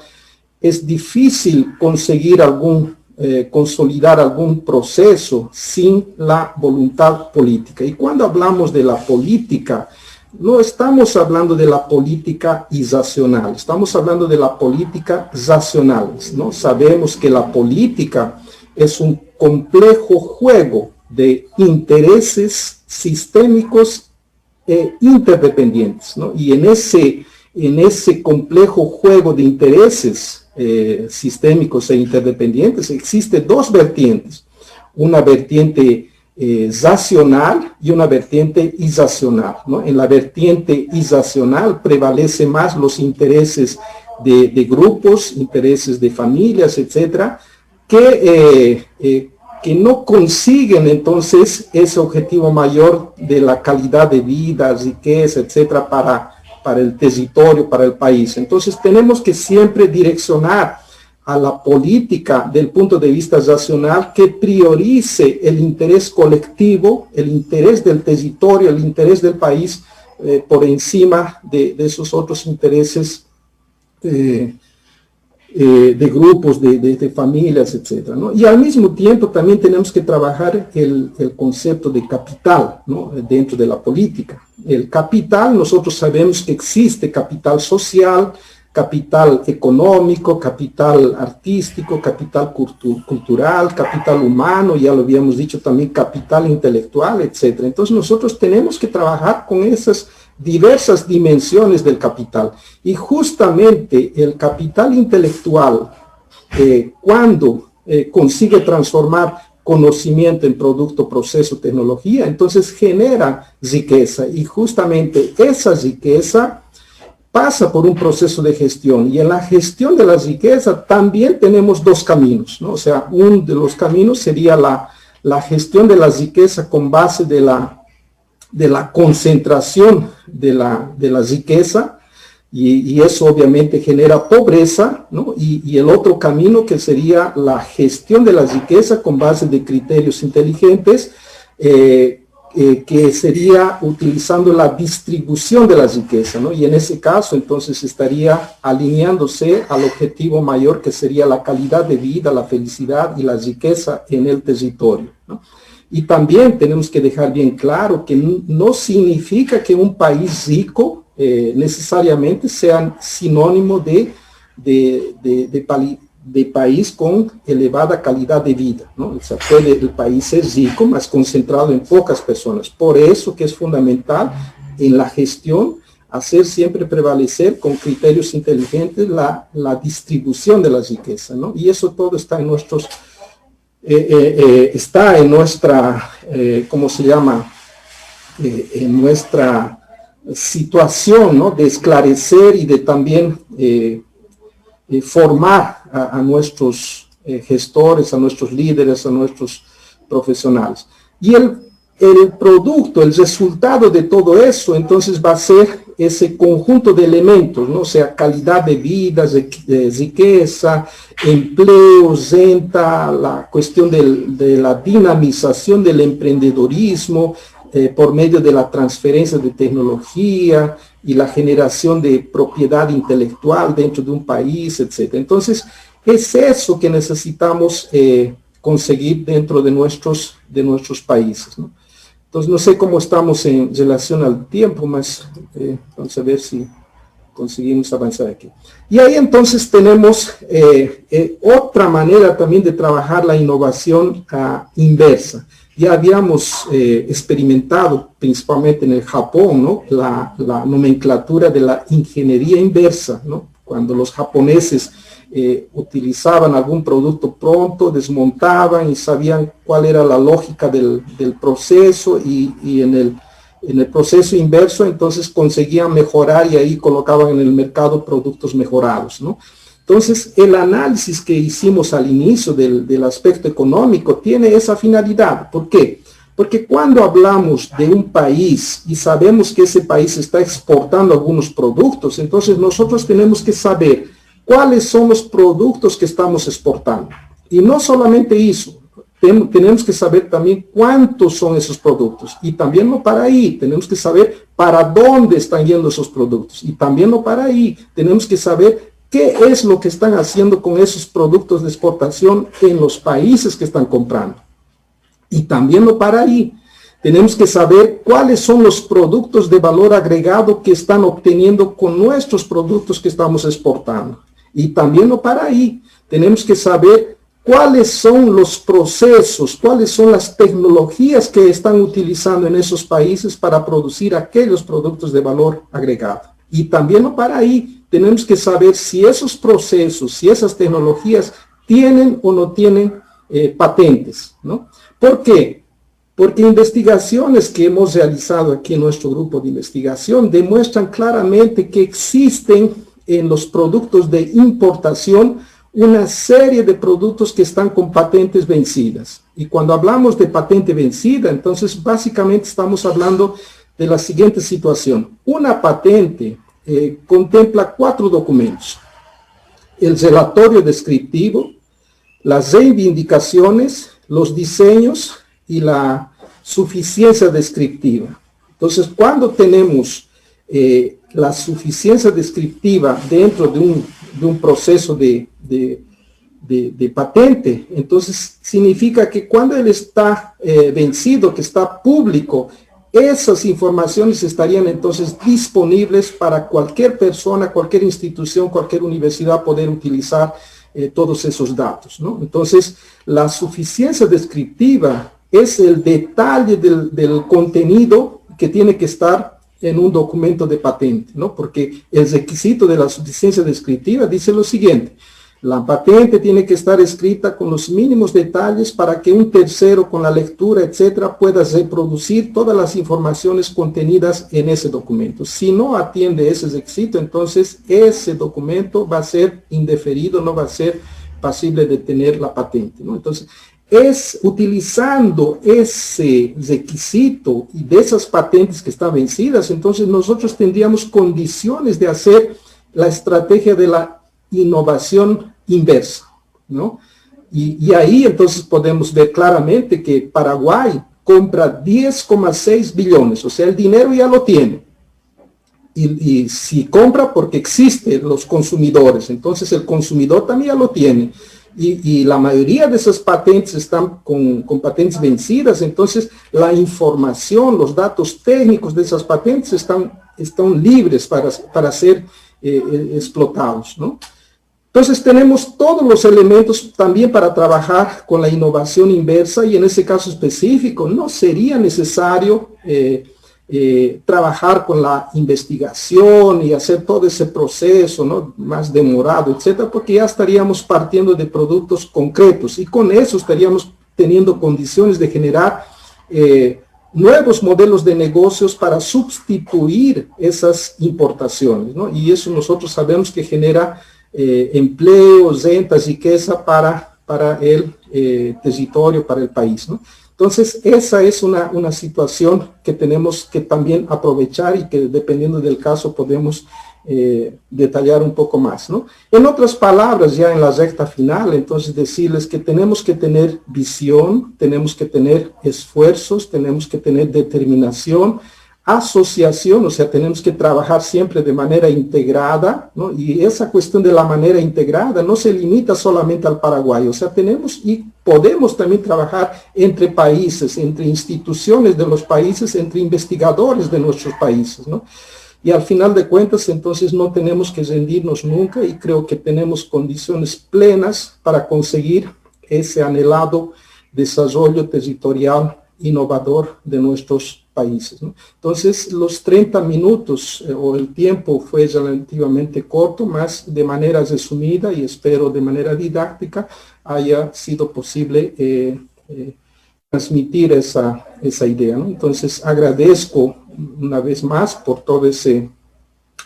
es difícil conseguir consolidar algún proceso sin la voluntad política. Y cuando hablamos de la política, no estamos hablando de la política irracional, estamos hablando de la política racional, ¿no? Sabemos que la política es un complejo juego de intereses sistémicos e interdependientes, ¿no? Y en ese complejo juego de intereses sistémicos e interdependientes existen dos vertientes. una vertiente zacional y una vertiente izacional, ¿no? En la vertiente izacional prevalecen más los intereses de grupos, intereses de familias, etcétera, que no consiguen entonces ese objetivo mayor de la calidad de vida, riqueza, etcétera, para el territorio, para el país. Entonces tenemos que siempre direccionar a la política del punto de vista racional que priorice el interés colectivo, el interés del territorio, el interés del país por encima de esos otros intereses de grupos, de familias, etcétera, ¿no? Y al mismo tiempo también tenemos que trabajar el concepto de capital, ¿no? Dentro de la política. El capital, nosotros sabemos que existe capital social, capital económico, capital artístico, capital cultural, capital humano, ya lo habíamos dicho también, capital intelectual, etcétera. Entonces nosotros tenemos que trabajar con esas diversas dimensiones del capital. Y justamente el capital intelectual, cuando consigue transformar conocimiento en producto, proceso, tecnología, entonces genera riqueza. Y justamente esa riqueza pasa por un proceso de gestión. Y en la gestión de la riqueza también tenemos dos caminos, ¿no? O sea, uno de los caminos sería la gestión de la riqueza con base de la concentración de la riqueza, y eso obviamente genera pobreza, ¿no? Y el otro camino que sería la gestión de la riqueza con base de criterios inteligentes, que sería utilizando la distribución de la riqueza, ¿no? Y en ese caso entonces estaría alineándose al objetivo mayor, que sería la calidad de vida, la felicidad y la riqueza en el territorio, ¿no? Y también tenemos que dejar bien claro que no significa que un país rico necesariamente sea sinónimo de país con elevada calidad de vida, ¿no? O sea, puede el país ser rico, más concentrado en pocas personas. Por eso que es fundamental en la gestión hacer siempre prevalecer con criterios inteligentes la distribución de la riqueza, ¿no? Y eso todo está en nuestros... está en nuestra, ¿cómo se llama? En nuestra situación, ¿no? De esclarecer y de también formar a nuestros gestores, a nuestros líderes, a nuestros profesionales. Y el producto, el resultado de todo eso, entonces va a ser ese conjunto de elementos, ¿no? O sea, calidad de vida, riqueza, empleo, renta, la cuestión de la dinamización del emprendedorismo por medio de la transferencia de tecnología y la generación de propiedad intelectual dentro de un país, etc. Entonces, es eso que necesitamos conseguir dentro de nuestros países, ¿no? Entonces, no sé cómo estamos en relación al tiempo, mas vamos a ver si conseguimos avanzar aquí. Y ahí entonces tenemos otra manera también de trabajar la innovación inversa. Ya habíamos experimentado, principalmente en el Japón, ¿no? la nomenclatura de la ingeniería inversa, ¿no? Cuando los japoneses utilizaban algún producto pronto, desmontaban y sabían cuál era la lógica del proceso, y en el proceso inverso entonces conseguían mejorar y ahí colocaban en el mercado productos mejorados, ¿no? Entonces el análisis que hicimos al inicio del aspecto económico tiene esa finalidad. ¿Por qué? Porque cuando hablamos de un país y sabemos que ese país está exportando algunos productos, entonces nosotros tenemos que saber cuáles son los productos que estamos exportando. Y no solamente eso, tenemos que saber también cuántos son esos productos. Y también no para ahí, tenemos que saber para dónde están yendo esos productos. Y también no para ahí, tenemos que saber qué es lo que están haciendo con esos productos de exportación en los países que están comprando. Y también no para ahí, tenemos que saber cuáles son los productos de valor agregado que están obteniendo con nuestros productos que estamos exportando. Y también no para ahí, tenemos que saber cuáles son los procesos, cuáles son las tecnologías que están utilizando en esos países para producir aquellos productos de valor agregado. Y también no para ahí, tenemos que saber si esos procesos, si esas tecnologías tienen o no tienen patentes, ¿no? ¿Por qué? Porque investigaciones que hemos realizado aquí en nuestro grupo de investigación demuestran claramente que existen en los productos de importación una serie de productos que están con patentes vencidas. Y cuando hablamos de patente vencida, entonces básicamente estamos hablando de la siguiente situación. Una patente contempla 4 documentos: el relatorio descriptivo, las reivindicaciones, los diseños y la suficiencia descriptiva. Entonces, cuando tenemos la suficiencia descriptiva dentro de un proceso de patente, entonces significa que cuando él está vencido, que está público, esas informaciones estarían entonces disponibles para cualquier persona, cualquier institución, cualquier universidad poder utilizar todos esos datos, ¿no? Entonces, la suficiencia descriptiva es el detalle del contenido que tiene que estar en un documento de patente, ¿no? Porque el requisito de la suficiencia descriptiva dice lo siguiente: la patente tiene que estar escrita con los mínimos detalles para que un tercero con la lectura, etcétera, pueda reproducir todas las informaciones contenidas en ese documento. Si no atiende ese requisito, entonces ese documento va a ser indeferido, no va a ser pasible de tener la patente, ¿no? Entonces, es utilizando ese requisito y de esas patentes que están vencidas, entonces nosotros tendríamos condiciones de hacer la estrategia de la innovación inversa, ¿no? Y ahí entonces podemos ver claramente que Paraguay compra 10,6 billones, o sea, el dinero ya lo tiene. Y si compra porque existen los consumidores, entonces el consumidor también ya lo tiene. Y la mayoría de esas patentes están con patentes vencidas, entonces la información, los datos técnicos de esas patentes están libres para ser explotados, ¿no? Entonces tenemos todos los elementos también para trabajar con la innovación inversa, y en ese caso específico no sería necesario trabajar con la investigación y hacer todo ese proceso, ¿no?, más demorado, etcétera, porque ya estaríamos partiendo de productos concretos y con eso estaríamos teniendo condiciones de generar nuevos modelos de negocios para sustituir esas importaciones, ¿no? Y eso nosotros sabemos que genera empleos, rentas, riqueza para el territorio, para el país, ¿no? Entonces, esa es una situación que tenemos que también aprovechar y que dependiendo del caso podemos detallar un poco más, ¿no? En otras palabras, ya en la recta final, entonces decirles que tenemos que tener visión, tenemos que tener esfuerzos, tenemos que tener determinación, asociación, o sea, tenemos que trabajar siempre de manera integrada, ¿no? Y esa cuestión de la manera integrada no se limita solamente al Paraguay, o sea, tenemos y podemos también trabajar entre países, entre instituciones de los países, entre investigadores de nuestros países, ¿no? Y al final de cuentas, entonces, no tenemos que rendirnos nunca y creo que tenemos condiciones plenas para conseguir ese anhelado desarrollo territorial innovador de nuestros países, ¿no? Entonces, los 30 minutos o el tiempo fue relativamente corto, más de manera resumida y espero de manera didáctica haya sido posible transmitir esa idea, ¿no? Entonces, agradezco una vez más por todo ese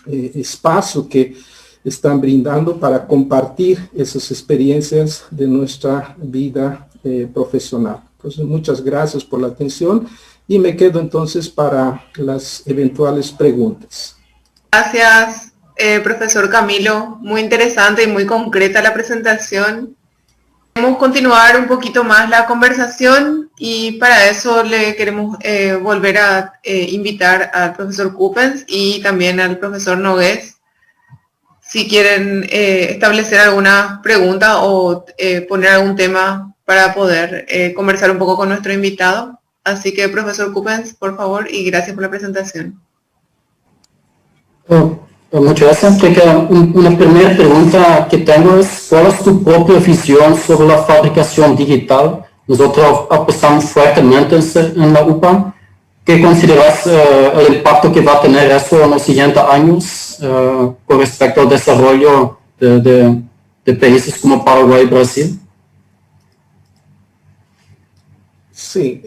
espacio que están brindando para compartir esas experiencias de nuestra vida profesional. Entonces, muchas gracias por la atención y me quedo entonces para las eventuales preguntas. Gracias, profesor Camilo. Muy interesante y muy concreta la presentación. Queremos continuar un poquito más la conversación y para eso le queremos volver a invitar al profesor Coppens y también al profesor Nogués si quieren establecer alguna pregunta o poner algún tema para poder conversar un poco con nuestro invitado. Así que, profesor Coppens, por favor, y gracias por la presentación. Muchas gracias. Una primera pregunta que tengo es, ¿cuál es tu propia visión sobre la fabricación digital? Nosotros apostamos fuertemente en la UPA. ¿Qué consideras el impacto que va a tener eso en los siguientes años con respecto al desarrollo de países como Paraguay y Brasil? Sí,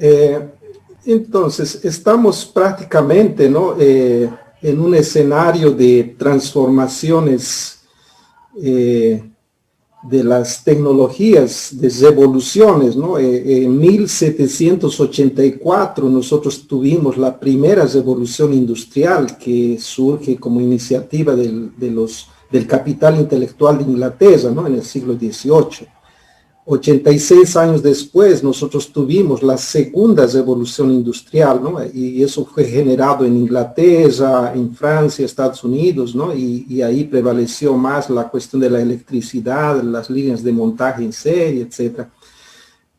entonces estamos prácticamente, ¿no? En un escenario de transformaciones de las tecnologías, de revoluciones, ¿no? En 1784 nosotros tuvimos la primera revolución industrial que surge como iniciativa del capital intelectual de Inglaterra, ¿no? En el siglo XVIII. 86 años después nosotros tuvimos la segunda revolución industrial, ¿no? Y eso fue generado en Inglaterra, en Francia, Estados Unidos, ¿no? Y ahí prevaleció más la cuestión de la electricidad, las líneas de montaje en serie, etc.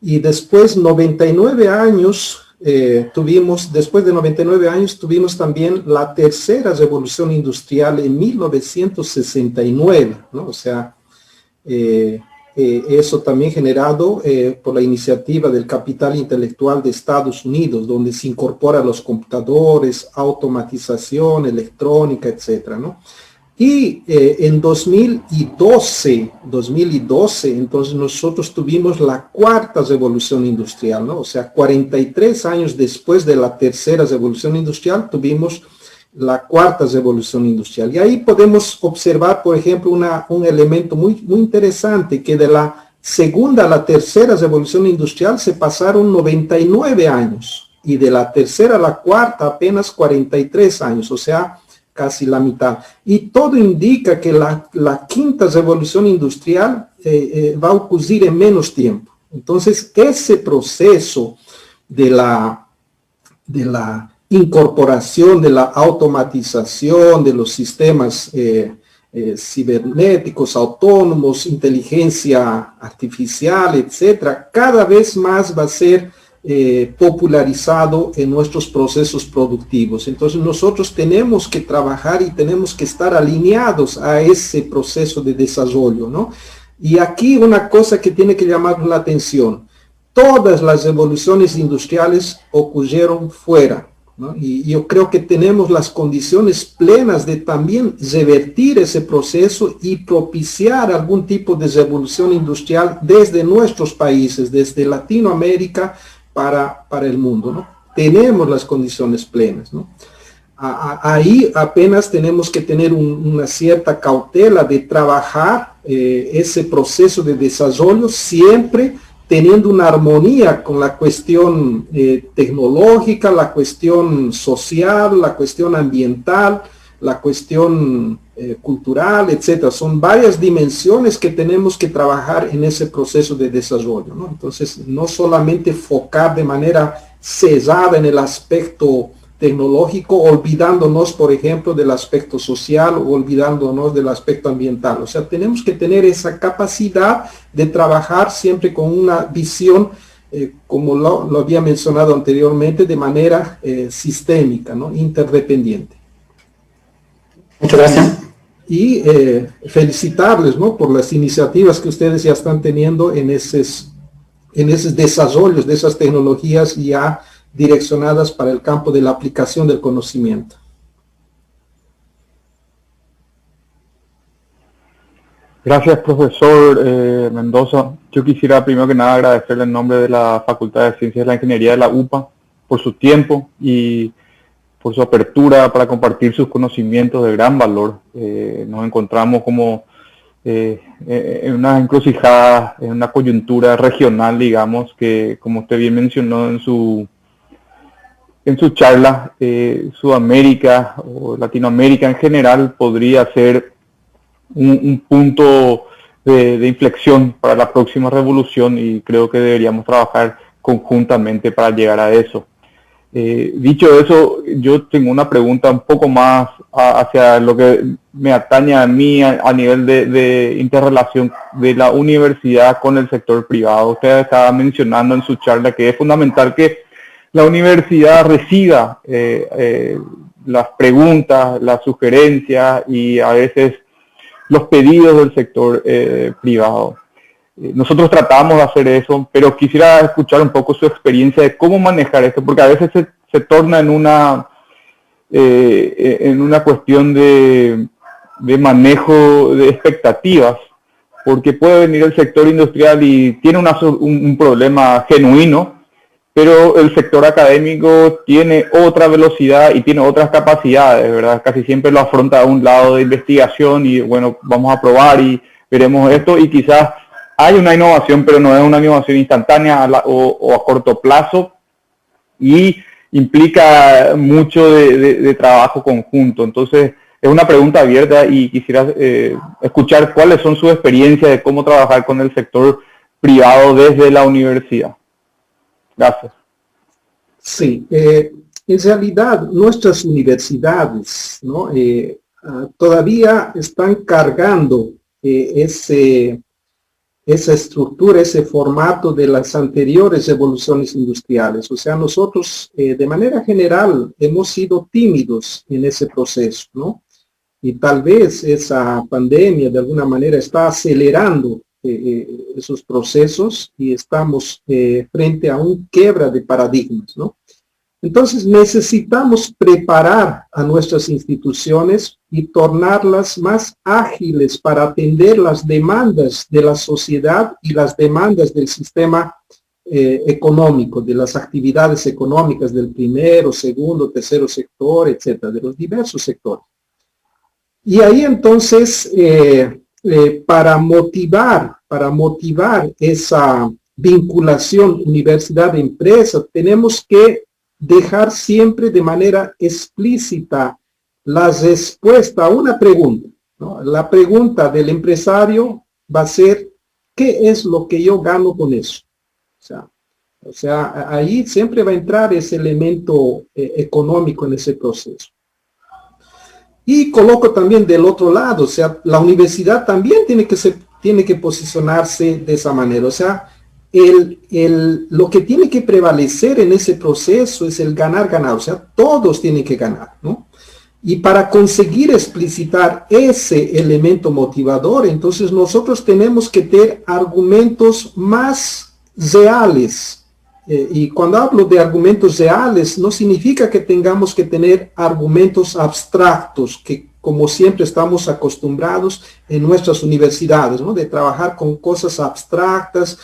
Y después, 99 años, después de 99 años tuvimos también la tercera revolución industrial en 1969, ¿no? O sea, eso también generado por la iniciativa del capital intelectual de Estados Unidos, donde se incorporan los computadores, automatización, electrónica, etcétera, ¿no? Y en 2012, entonces nosotros tuvimos la cuarta revolución industrial, ¿no? O sea, 43 años después de la tercera revolución industrial, tuvimos la cuarta revolución industrial. Y ahí podemos observar, por ejemplo, un elemento muy interesante, que de la segunda a la tercera revolución industrial se pasaron 99 años, y de la tercera a la cuarta apenas 43 años, o sea, casi la mitad. Y todo indica que la quinta revolución industrial va a ocurrir en menos tiempo. Entonces, ese proceso de la incorporación de la automatización de los sistemas cibernéticos, autónomos, inteligencia artificial, etcétera, cada vez más va a ser popularizado en nuestros procesos productivos. Entonces nosotros tenemos que trabajar y tenemos que estar alineados a ese proceso de desarrollo, ¿no? Y aquí una cosa que tiene que llamar la atención: todas las revoluciones industriales ocurrieron fuera, ¿no? Y yo creo que tenemos las condiciones plenas de también revertir ese proceso y propiciar algún tipo de revolución industrial desde nuestros países, desde Latinoamérica para el mundo, ¿no? Tenemos las condiciones plenas, ¿no? Ahí apenas tenemos que tener una cierta cautela de trabajar ese proceso de desarrollo, siempre teniendo una armonía con la cuestión tecnológica, la cuestión social, la cuestión ambiental, la cuestión cultural, etcétera. Son varias dimensiones que tenemos que trabajar en ese proceso de desarrollo, ¿no? Entonces, no solamente focar de manera cesada en el aspecto tecnológico, olvidándonos, por ejemplo, del aspecto social o olvidándonos del aspecto ambiental. O sea, tenemos que tener esa capacidad de trabajar siempre con una visión, como lo había mencionado anteriormente, de manera sistémica, ¿no? Interdependiente. Muchas gracias. Y felicitarles, ¿no?, por las iniciativas que ustedes ya están teniendo en esos desarrollos de esas tecnologías ya direccionadas para el campo de la aplicación del conocimiento. Gracias, profesor Mendoza. Yo quisiera primero que nada agradecerle en nombre de la Facultad de Ciencias de la Ingeniería de la UPA por su tiempo y por su apertura para compartir sus conocimientos de gran valor. Nos encontramos como en una encrucijada, en una coyuntura regional, digamos, que como usted bien mencionó en su charla, Sudamérica o Latinoamérica en general podría ser un punto de inflexión para la próxima revolución, y creo que deberíamos trabajar conjuntamente para llegar a eso. Dicho eso, yo tengo una pregunta un poco más hacia lo que me atañe a mí a nivel de interrelación de la universidad con el sector privado. Usted estaba mencionando en su charla que es fundamental que la universidad reciba las preguntas, las sugerencias y a veces los pedidos del sector privado. Nosotros tratamos de hacer eso, pero quisiera escuchar un poco su experiencia de cómo manejar esto, porque a veces se torna en una cuestión de manejo de expectativas, porque puede venir el sector industrial y tiene un problema genuino, pero el sector académico tiene otra velocidad y tiene otras capacidades, ¿verdad? Casi siempre lo afronta a un lado de investigación y bueno, vamos a probar y veremos esto, y quizás hay una innovación, pero no es una innovación instantánea o a corto plazo, y implica mucho de trabajo conjunto. Entonces, es una pregunta abierta y quisiera escuchar cuáles son sus experiencias de cómo trabajar con el sector privado desde la universidad. Gracias. Sí, en realidad nuestras universidades, ¿no? Todavía están cargando esa estructura, ese formato de las anteriores revoluciones industriales. O sea, nosotros de manera general hemos sido tímidos en ese proceso, ¿no? Y tal vez esa pandemia de alguna manera está acelerando esos procesos y estamos frente a un quiebra de paradigmas, ¿no? Entonces necesitamos preparar a nuestras instituciones y tornarlas más ágiles para atender las demandas de la sociedad y las demandas del sistema económico, de las actividades económicas del primero, segundo, tercero sector, etcétera, de los diversos sectores. Y ahí entonces, para motivar esa vinculación universidad-empresa, tenemos que dejar siempre de manera explícita la respuesta a una pregunta, ¿no? La pregunta del empresario va a ser, ¿qué es lo que yo gano con eso? O sea, ahí siempre va a entrar ese elemento económico en ese proceso. Y coloco también del otro lado, o sea, la universidad también tiene que posicionarse de esa manera. O sea, lo que tiene que prevalecer en ese proceso es el ganar-ganar, o sea, todos tienen que ganar, ¿no? Y para conseguir explicitar ese elemento motivador, entonces nosotros tenemos que tener argumentos más reales. Y cuando hablo de argumentos reales, no significa que tengamos que tener argumentos abstractos, que como siempre estamos acostumbrados en nuestras universidades, ¿no? De trabajar con cosas abstractas,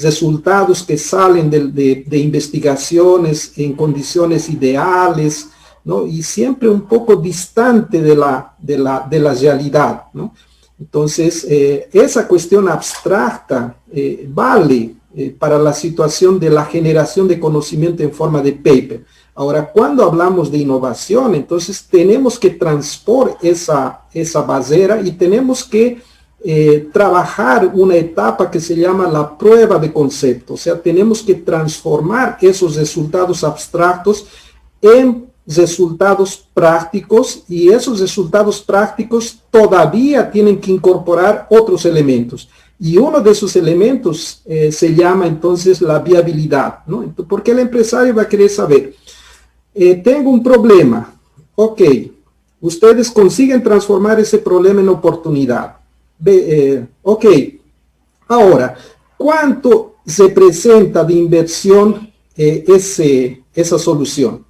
resultados que salen de investigaciones en condiciones ideales, ¿no? Y siempre un poco distante de la realidad, ¿no? Entonces, esa cuestión abstracta vale para la situación de la generación de conocimiento en forma de paper. Ahora, cuando hablamos de innovación, entonces tenemos que transpor esa barrera y tenemos que trabajar una etapa que se llama la prueba de concepto. O sea, tenemos que transformar esos resultados abstractos en resultados prácticos, y esos resultados prácticos todavía tienen que incorporar otros elementos. Y uno de esos elementos se llama entonces la viabilidad, ¿no? Entonces, porque el empresario va a querer saber, tengo un problema, ok, ustedes consiguen transformar ese problema en oportunidad. Ok, ahora, ¿cuánto se presenta de inversión esa solución?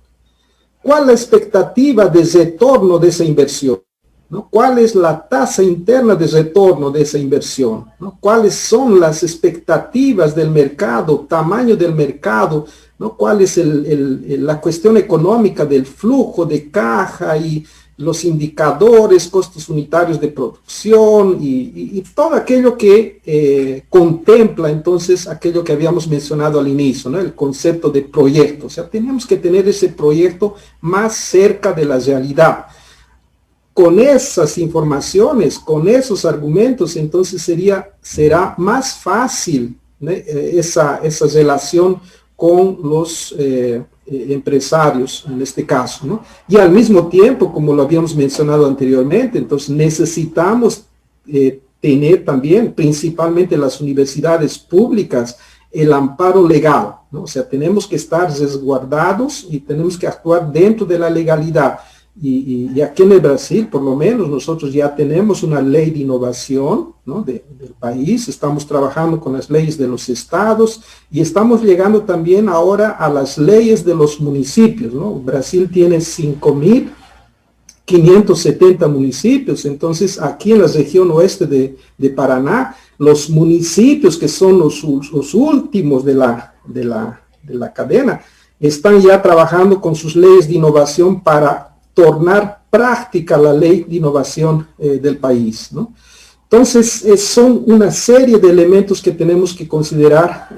¿Cuál es la expectativa de retorno de esa inversión? ¿No? ¿Cuál es la tasa interna de retorno de esa inversión? ¿No? ¿Cuáles son las expectativas del mercado, tamaño del mercado? ¿No? ¿Cuál es la cuestión económica del flujo de caja y los indicadores, costos unitarios de producción y todo aquello que contempla entonces aquello que habíamos mencionado al inicio, ¿no? El concepto de proyecto? O sea, tenemos que tener ese proyecto más cerca de la realidad. Con esas informaciones, con esos argumentos, entonces será más fácil, ¿no? esa relación con los empresarios, en este caso, ¿no? Y al mismo tiempo, como lo habíamos mencionado anteriormente, entonces necesitamos tener también, principalmente las universidades públicas, el amparo legal, ¿no? O sea, tenemos que estar resguardados y tenemos que actuar dentro de la legalidad. Y aquí en el Brasil, por lo menos, nosotros ya tenemos una ley de innovación, ¿no? del país, estamos trabajando con las leyes de los estados y estamos llegando también ahora a las leyes de los municipios, ¿no? Brasil tiene 5.570 municipios, entonces aquí en la región oeste de Paraná, los municipios que son los últimos de de la cadena, están ya trabajando con sus leyes de innovación para tornar práctica la ley de innovación del país, ¿no? Entonces, son una serie de elementos que tenemos que considerar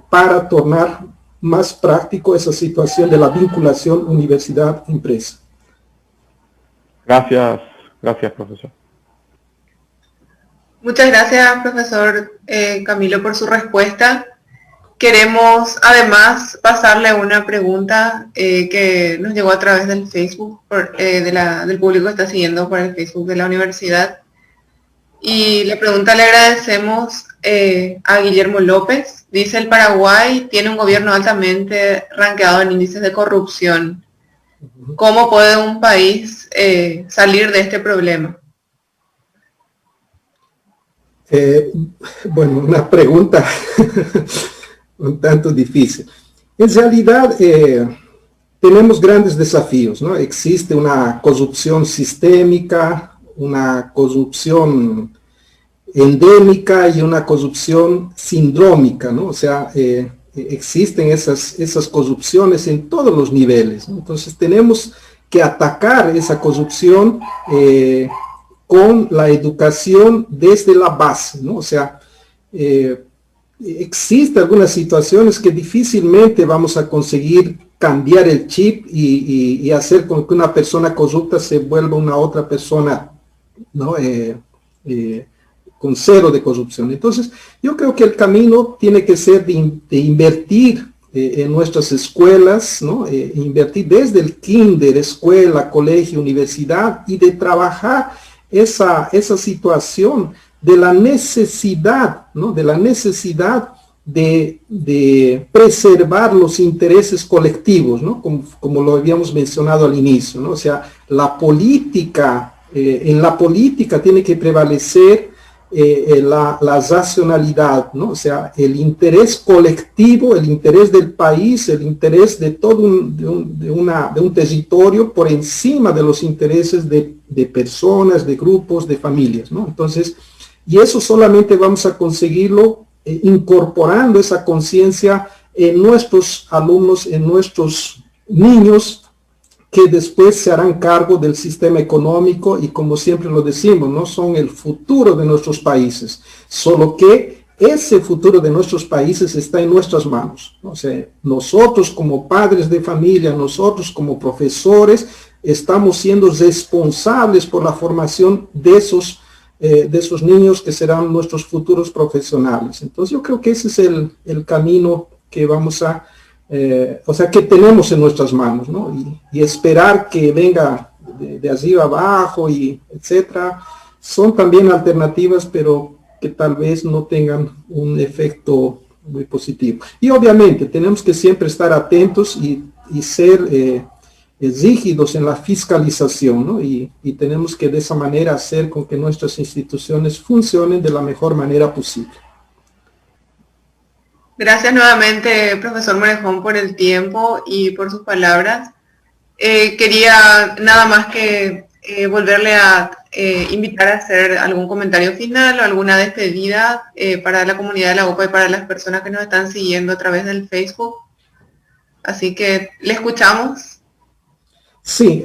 para tornar más práctico esa situación de la vinculación universidad-empresa. Gracias, profesor. Muchas gracias, profesor Camilo, por su respuesta. Queremos además pasarle una pregunta que nos llegó a través del Facebook, del público que está siguiendo por el Facebook de la universidad. Y la pregunta le agradecemos a Guillermo López. Dice: el Paraguay tiene un gobierno altamente rankeado en índices de corrupción. ¿Cómo puede un país salir de este problema? Bueno, una pregunta un tanto difícil. En realidad, tenemos grandes desafíos, ¿no? Existe una corrupción sistémica, una corrupción endémica y una corrupción sindrómica, ¿no? O sea, existen esas corrupciones en todos los niveles, ¿no? Entonces tenemos que atacar esa corrupción con la educación desde la base, ¿no? O sea, existen algunas situaciones que difícilmente vamos a conseguir cambiar el chip y hacer con que una persona corrupta se vuelva una otra persona, ¿no? Con cero de corrupción. Entonces, yo creo que el camino tiene que ser de invertir en nuestras escuelas, ¿no? Invertir desde el kinder, escuela, colegio, universidad, y de trabajar esa situación de la necesidad, ¿no? De la necesidad de preservar los intereses colectivos, ¿no? Como lo habíamos mencionado al inicio, ¿no? O sea, la política, en la política tiene que prevalecer la racionalidad, ¿no? O sea, el interés colectivo, el interés del país, el interés de todo un territorio por encima de los intereses de personas, de grupos, de familias, ¿no? Entonces, y eso solamente vamos a conseguirlo incorporando esa conciencia en nuestros alumnos, en nuestros niños, que después se harán cargo del sistema económico y, como siempre lo decimos, no son el futuro de nuestros países, solo que ese futuro de nuestros países está en nuestras manos. O sea, nosotros como padres de familia, nosotros como profesores, estamos siendo responsables por la formación de esos niños que serán nuestros futuros profesionales. Entonces yo creo que ese es el camino que vamos a que tenemos en nuestras manos, ¿no? Y esperar que venga de arriba abajo y etcétera, son también alternativas, pero que tal vez no tengan un efecto muy positivo. Y obviamente tenemos que siempre estar atentos y ser rígidos en la fiscalización, ¿no? Y tenemos que de esa manera hacer con que nuestras instituciones funcionen de la mejor manera posible. Gracias nuevamente, profesor Morejón, por el tiempo y por sus palabras. Quería nada más que volverle a invitar a hacer algún comentario final o alguna despedida para la comunidad de la UPA y para las personas que nos están siguiendo a través del Facebook. Así que le escuchamos. Sí,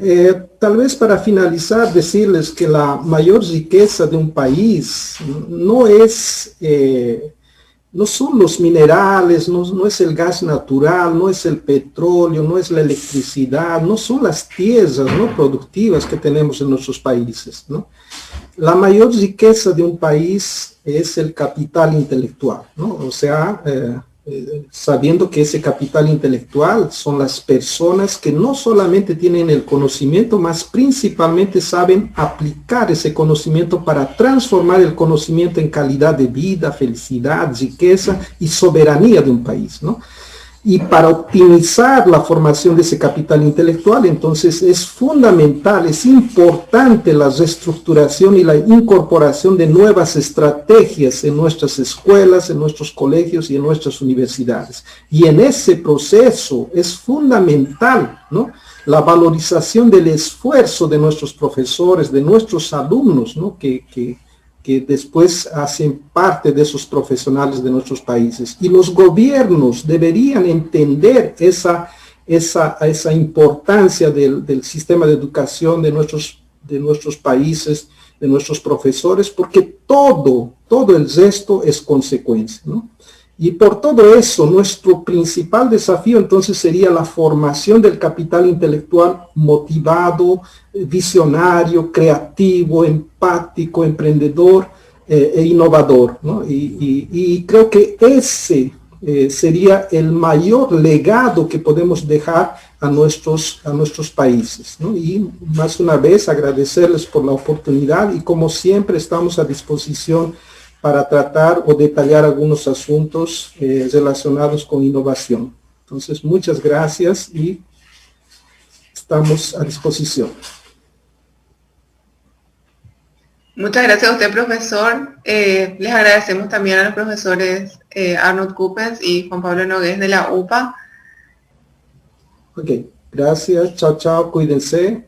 tal vez para finalizar decirles que la mayor riqueza de un país no son los minerales, no es el gas natural, no es el petróleo, no es la electricidad, no son las tierras, ¿no? productivas que tenemos en nuestros países, ¿no? La mayor riqueza de un país es el capital intelectual, ¿no? O sea, sabiendo que ese capital intelectual son las personas que no solamente tienen el conocimiento, más principalmente saben aplicar ese conocimiento para transformar el conocimiento en calidad de vida, felicidad, riqueza y soberanía de un país, ¿no? Y para optimizar la formación de ese capital intelectual, entonces es fundamental, es importante la reestructuración y la incorporación de nuevas estrategias en nuestras escuelas, en nuestros colegios y en nuestras universidades. Y en ese proceso es fundamental, ¿no? La valorización del esfuerzo de nuestros profesores, de nuestros alumnos, ¿no? que que después hacen parte de esos profesionales de nuestros países. Y los gobiernos deberían entender esa importancia del sistema de educación de nuestros países, de nuestros profesores, porque todo el resto es consecuencia, ¿no? Y por todo eso, nuestro principal desafío entonces sería la formación del capital intelectual motivado, visionario, creativo, empático, emprendedor e innovador, ¿no? Y creo que ese sería el mayor legado que podemos dejar a nuestros países, ¿no? Y más una vez agradecerles por la oportunidad y como siempre estamos a disposición para tratar o detallar algunos asuntos relacionados con innovación. Entonces, muchas gracias y estamos a disposición. Muchas gracias a usted, profesor. Les agradecemos también a los profesores Arnold Coopens y Juan Pablo Nogués de la UPA. Ok, gracias. Chao, chao. Cuídense.